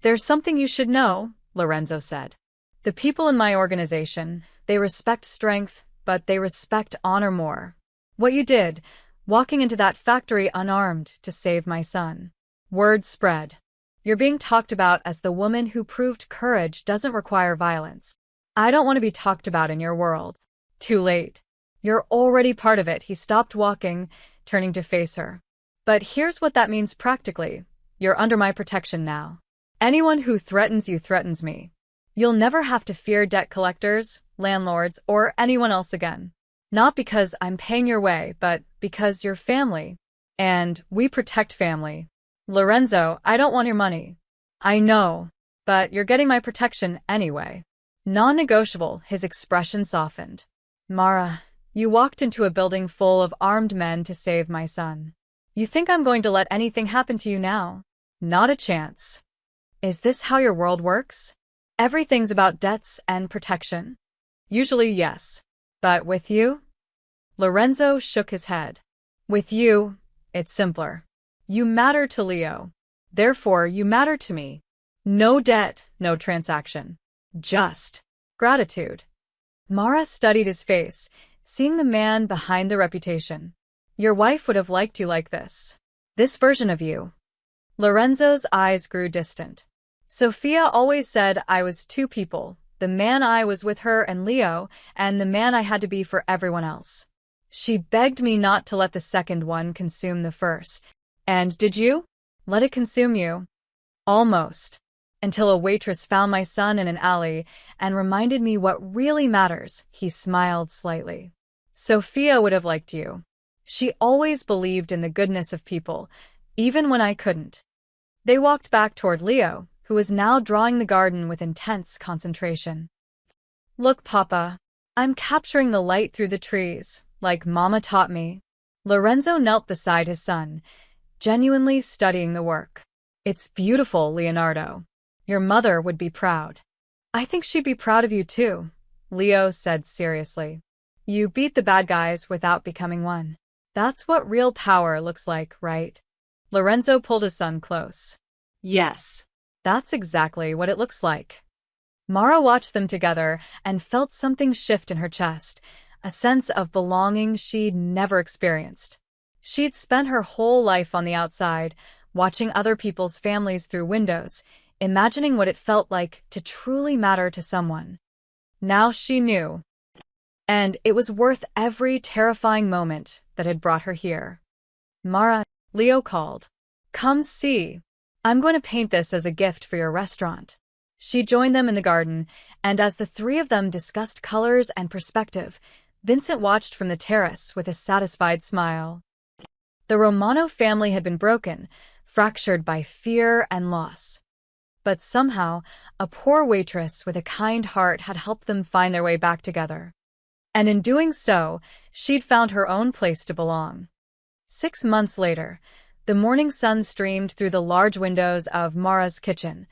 There's something you should know, Lorenzo said. The people in my organization, they respect strength, but they respect honor more. What you did, walking into that factory unarmed to save my son. Word spread. You're being talked about as the woman who proved courage doesn't require violence. I don't want to be talked about in your world. Too late. You're already part of it. He stopped walking, turning to face her. But here's what that means practically. You're under my protection now. Anyone who threatens you threatens me. You'll never have to fear debt collectors, landlords, or anyone else again. Not because I'm paying your way, but because you're family. And we protect family. Lorenzo, I don't want your money. I know, but you're getting my protection anyway. Non-negotiable, his expression softened. Mara, you walked into a building full of armed men to save my son. You think I'm going to let anything happen to you now? Not a chance. Is this how your world works? Everything's about debts and protection? Usually, yes. But with you? Lorenzo shook his head. With you, it's simpler. You matter to Leo. Therefore, you matter to me. No debt, no transaction. Just gratitude. Mara studied his face, seeing the man behind the reputation. Your wife would have liked you like this. This version of you. Lorenzo's eyes grew distant. Sophia always said I was two people, the man I was with her and Leo, and the man I had to be for everyone else. She begged me not to let the second one consume the first. And did you? Let it consume you. Almost. Until a waitress found my son in an alley and reminded me what really matters, he smiled slightly. Sophia would have liked you. She always believed in the goodness of people, even when I couldn't. They walked back toward Leo, who was now drawing the garden with intense concentration. Look, Papa. I'm capturing the light through the trees, like Mama taught me. Lorenzo knelt beside his son, genuinely studying the work. It's beautiful, Leonardo. Your mother would be proud. I think she'd be proud of you too, Leo said seriously. You beat the bad guys without becoming one. That's what real power looks like, right? Lorenzo pulled his son close. Yes. That's exactly what it looks like. Mara watched them together and felt something shift in her chest, a sense of belonging she'd never experienced. She'd spent her whole life on the outside, watching other people's families through windows, imagining what it felt like to truly matter to someone. Now she knew. And it was worth every terrifying moment that had brought her here. Mara, Leo called. Come see. I'm going to paint this as a gift for your restaurant. She joined them in the garden, and as the three of them discussed colors and perspective, Vincent watched from the terrace with a satisfied smile. The Romano family had been broken, fractured by fear and loss. But somehow, a poor waitress with a kind heart had helped them find their way back together. And in doing so, she'd found her own place to belong. 6 months later, the morning sun streamed through the large windows of Mara's kitchen,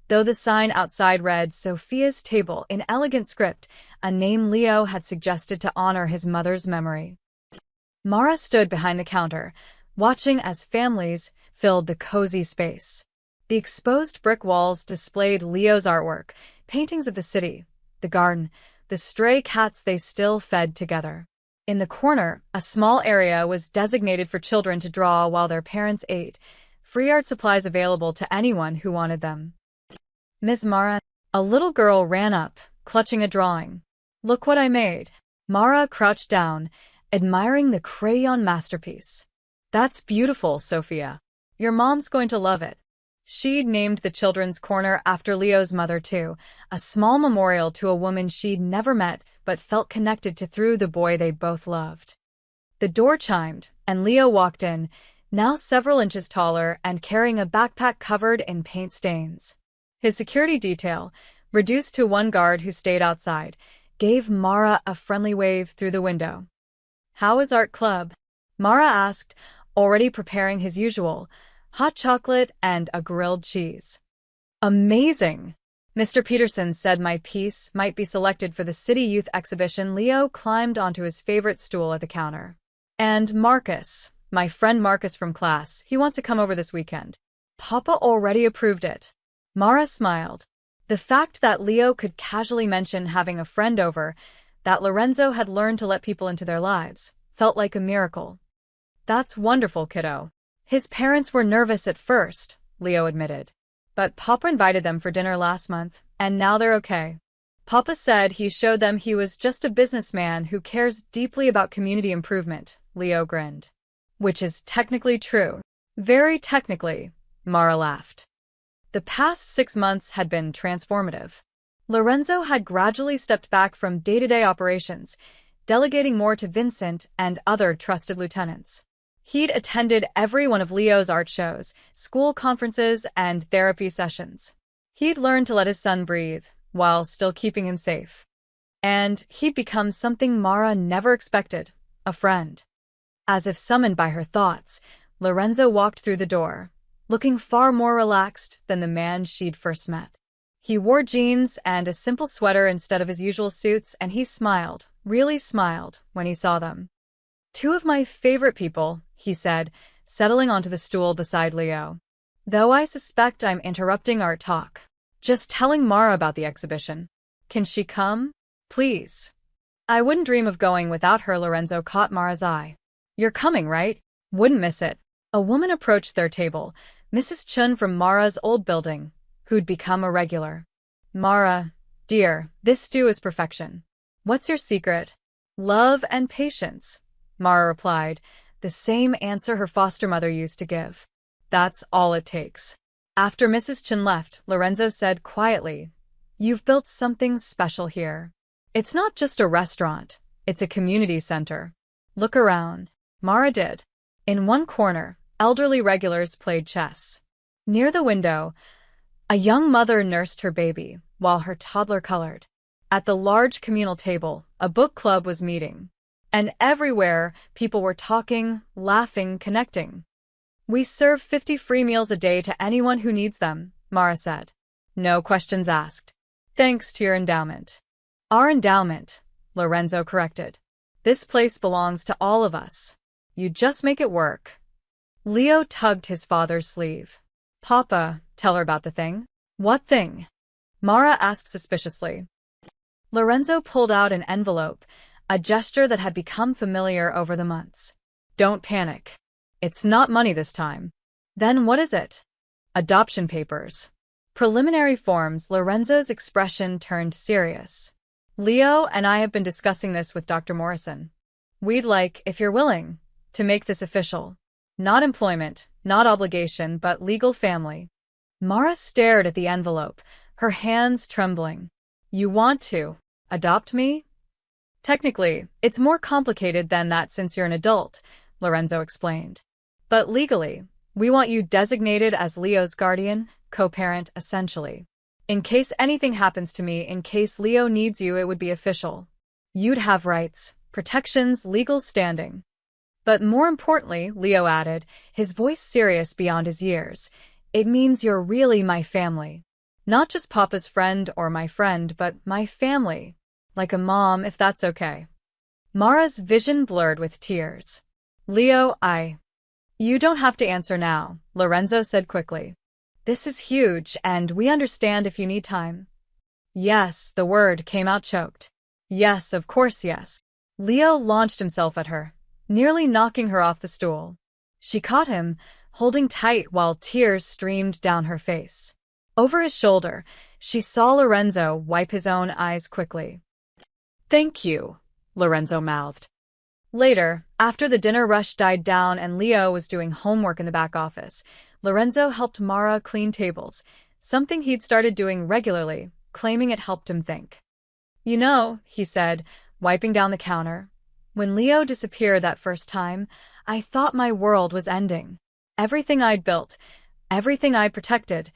though the sign outside read Sophia's Table in elegant script, a name Leo had suggested to honor his mother's memory. Mara stood behind the counter, watching as families filled the cozy space. The exposed brick walls displayed Leo's artwork, paintings of the city, the garden, the stray cats they still fed together. In the corner, a small area was designated for children to draw while their parents ate, free art supplies available to anyone who wanted them. Miss Mara, a little girl ran up, clutching a drawing. Look what I made. Mara crouched down, admiring the crayon masterpiece. That's beautiful, Sophia. Your mom's going to love it. She'd named the children's corner after Leo's mother too, a small memorial to a woman she'd never met but felt connected to through the boy they both loved. The door chimed, and Leo walked in, now several inches taller and carrying a backpack covered in paint stains. His security detail, reduced to one guard who stayed outside, gave Mara a friendly wave through the window. How is art club? Mara asked, already preparing his usual, hot chocolate and a grilled cheese. Amazing! Mr. Peterson said my piece might be selected for the City Youth Exhibition. Leo climbed onto his favorite stool at the counter. And Marcus, my friend Marcus from class, he wants to come over this weekend. Papa already approved it. Mara smiled. The fact that Leo could casually mention having a friend over, that Lorenzo had learned to let people into their lives, felt like a miracle. That's wonderful, kiddo. His parents were nervous at first, Leo admitted. But Papa invited them for dinner last month, and now they're okay. Papa said he showed them he was just a businessman who cares deeply about community improvement, Leo grinned. Which is technically true. Very technically, Mara laughed. The past 6 months had been transformative. Lorenzo had gradually stepped back from day-to-day operations, delegating more to Vincent and other trusted lieutenants. He'd attended every one of Leo's art shows, school conferences, and therapy sessions. He'd learned to let his son breathe, while still keeping him safe. And he'd become something Mara never expected, a friend. As if summoned by her thoughts, Lorenzo walked through the door, looking far more relaxed than the man she'd first met. He wore jeans and a simple sweater instead of his usual suits, and he smiled, really smiled, when he saw them. Two of my favorite people, he said, settling onto the stool beside Leo. Though I suspect I'm interrupting our talk. Just telling Mara about the exhibition. Can she come? Please. I wouldn't dream of going without her. Lorenzo caught Mara's eye. You're coming, right? Wouldn't miss it. A woman approached their table, Mrs. Chun from Mara's old building, who'd become a regular. Mara, dear, this stew is perfection. What's your secret? Love and patience, Mara replied, the same answer her foster mother used to give. That's all it takes. After Mrs. Chun left, Lorenzo said quietly, You've built something special here. It's not just a restaurant, it's a community center. Look around. Mara did. In one corner, elderly regulars played chess. Near the window, a young mother nursed her baby, while her toddler colored. At the large communal table, a book club was meeting. And everywhere, people were talking, laughing, connecting. We serve 50 free meals a day to anyone who needs them, Mara said. No questions asked. Thanks to your endowment. Our endowment, Lorenzo corrected. This place belongs to all of us. You just make it work. Leo tugged his father's sleeve. Papa, tell her about the thing. What thing? Mara asked suspiciously. Lorenzo pulled out an envelope, a gesture that had become familiar over the months. Don't panic. It's not money this time. Then what is it? Adoption papers. Preliminary forms. Lorenzo's expression turned serious. Leo and I have been discussing this with Dr. Morrison. We'd like, if you're willing, to make this official. Not employment, not obligation, but legal family. Mara stared at the envelope, her hands trembling. You want to adopt me? Technically, it's more complicated than that since you're an adult, Lorenzo explained. But legally, we want you designated as Leo's guardian, co-parent, essentially. In case anything happens to me, in case Leo needs you, it would be official. You'd have rights, protections, legal standing. But more importantly, Leo added, his voice serious beyond his years, it means you're really my family. Not just Papa's friend or my friend, but my family. Like a mom, if that's okay. Mara's vision blurred with tears. Leo, You don't have to answer now, Lorenzo said quickly. This is huge, and we understand if you need time. Yes, the word came out choked. Yes, of course, yes. Leo launched himself at her, nearly knocking her off the stool. She caught him, holding tight while tears streamed down her face. Over his shoulder, she saw Lorenzo wipe his own eyes quickly. Thank you, Lorenzo mouthed. Later, after the dinner rush died down and Leo was doing homework in the back office, Lorenzo helped Mara clean tables, something he'd started doing regularly, claiming it helped him think. You know, he said, wiping down the counter, when Leo disappeared that first time, I thought my world was ending. Everything I'd built, everything I'd protected,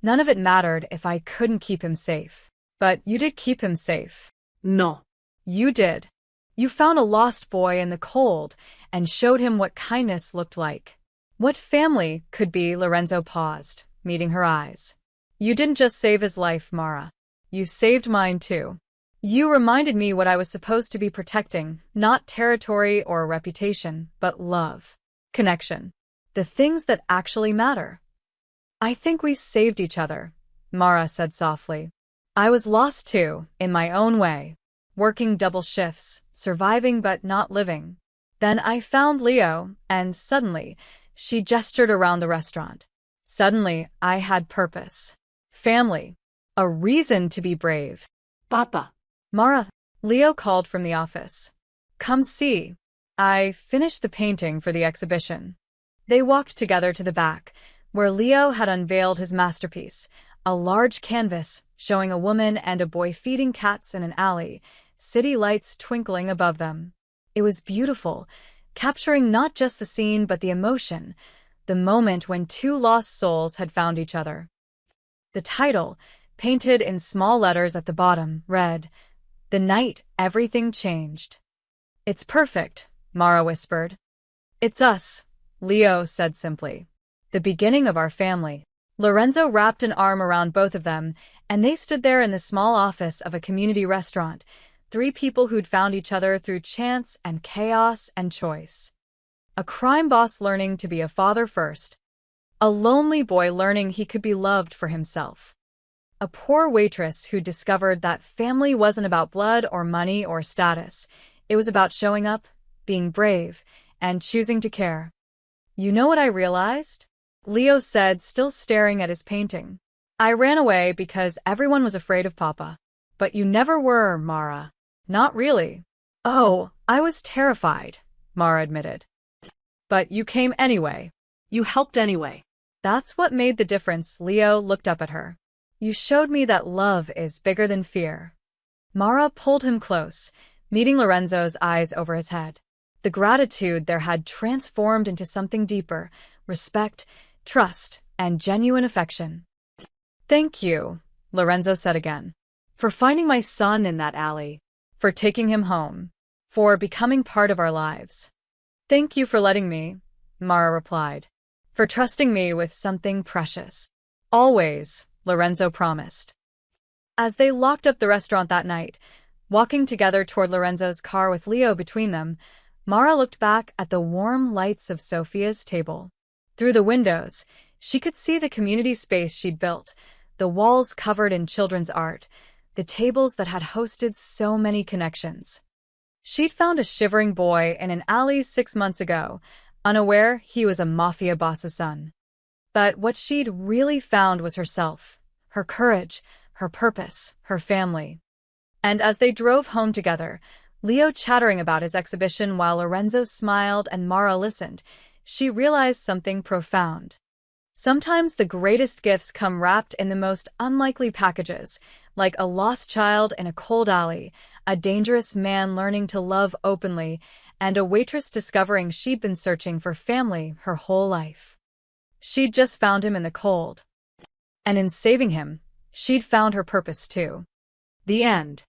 none of it mattered if I couldn't keep him safe. But you did keep him safe. No. You did. You found a lost boy in the cold and showed him what kindness looked like. What family could be. Lorenzo paused, meeting her eyes. You didn't just save his life, Mara. You saved mine too. You reminded me what I was supposed to be protecting, not territory or reputation, but love, connection, the things that actually matter. I think we saved each other, Mara said softly. I was lost too, in my own way. Working double shifts, surviving but not living. Then I found Leo, and suddenly, she gestured around the restaurant. Suddenly, I had purpose. Family. A reason to be brave. Papa. Mara, Leo called from the office. Come see. I finished the painting for the exhibition. They walked together to the back, where Leo had unveiled his masterpiece, a large canvas showing a woman and a boy feeding cats in an alley, city lights twinkling above them. It was beautiful, capturing not just the scene but the emotion, the moment when two lost souls had found each other. The title, painted in small letters at the bottom, read, The Night Everything Changed. It's perfect, Mara whispered. It's us, Leo said simply. The beginning of our family. Lorenzo wrapped an arm around both of them, and they stood there in the small office of a community restaurant, three people who'd found each other through chance and chaos and choice. A crime boss learning to be a father first. A lonely boy learning he could be loved for himself. A poor waitress who discovered that family wasn't about blood or money or status. It was about showing up, being brave, and choosing to care. You know what I realized? Leo said, still staring at his painting. I ran away because everyone was afraid of Papa. But you never were, Mara. Not really. Oh, I was terrified, Mara admitted. But you came anyway. You helped anyway. That's what made the difference. Leo looked up at her. You showed me that love is bigger than fear. Mara pulled him close, meeting Lorenzo's eyes over his head. The gratitude there had transformed into something deeper, respect, trust, and genuine affection. Thank you, Lorenzo said again, for finding my son in that alley, for taking him home, for becoming part of our lives. Thank you for letting me, Mara replied. for trusting me with something precious. Always, Lorenzo promised. As they locked up the restaurant that night, walking together toward Lorenzo's car with Leo between them, Mara looked back at the warm lights of Sophia's table. Through the windows, she could see the community space she'd built, the walls covered in children's art, the tables that had hosted so many connections. She'd found a shivering boy in an alley 6 months ago, unaware he was a Mafia boss's son. But what she'd really found was herself, her courage, her purpose, her family. And as they drove home together, Leo chattering about his exhibition while Lorenzo smiled and Mara listened, she realized something profound. Sometimes the greatest gifts come wrapped in the most unlikely packages, like a lost child in a cold alley, a dangerous man learning to love openly, and a waitress discovering she'd been searching for family her whole life. She'd just found him in the cold. And in saving him, she'd found her purpose too. The end.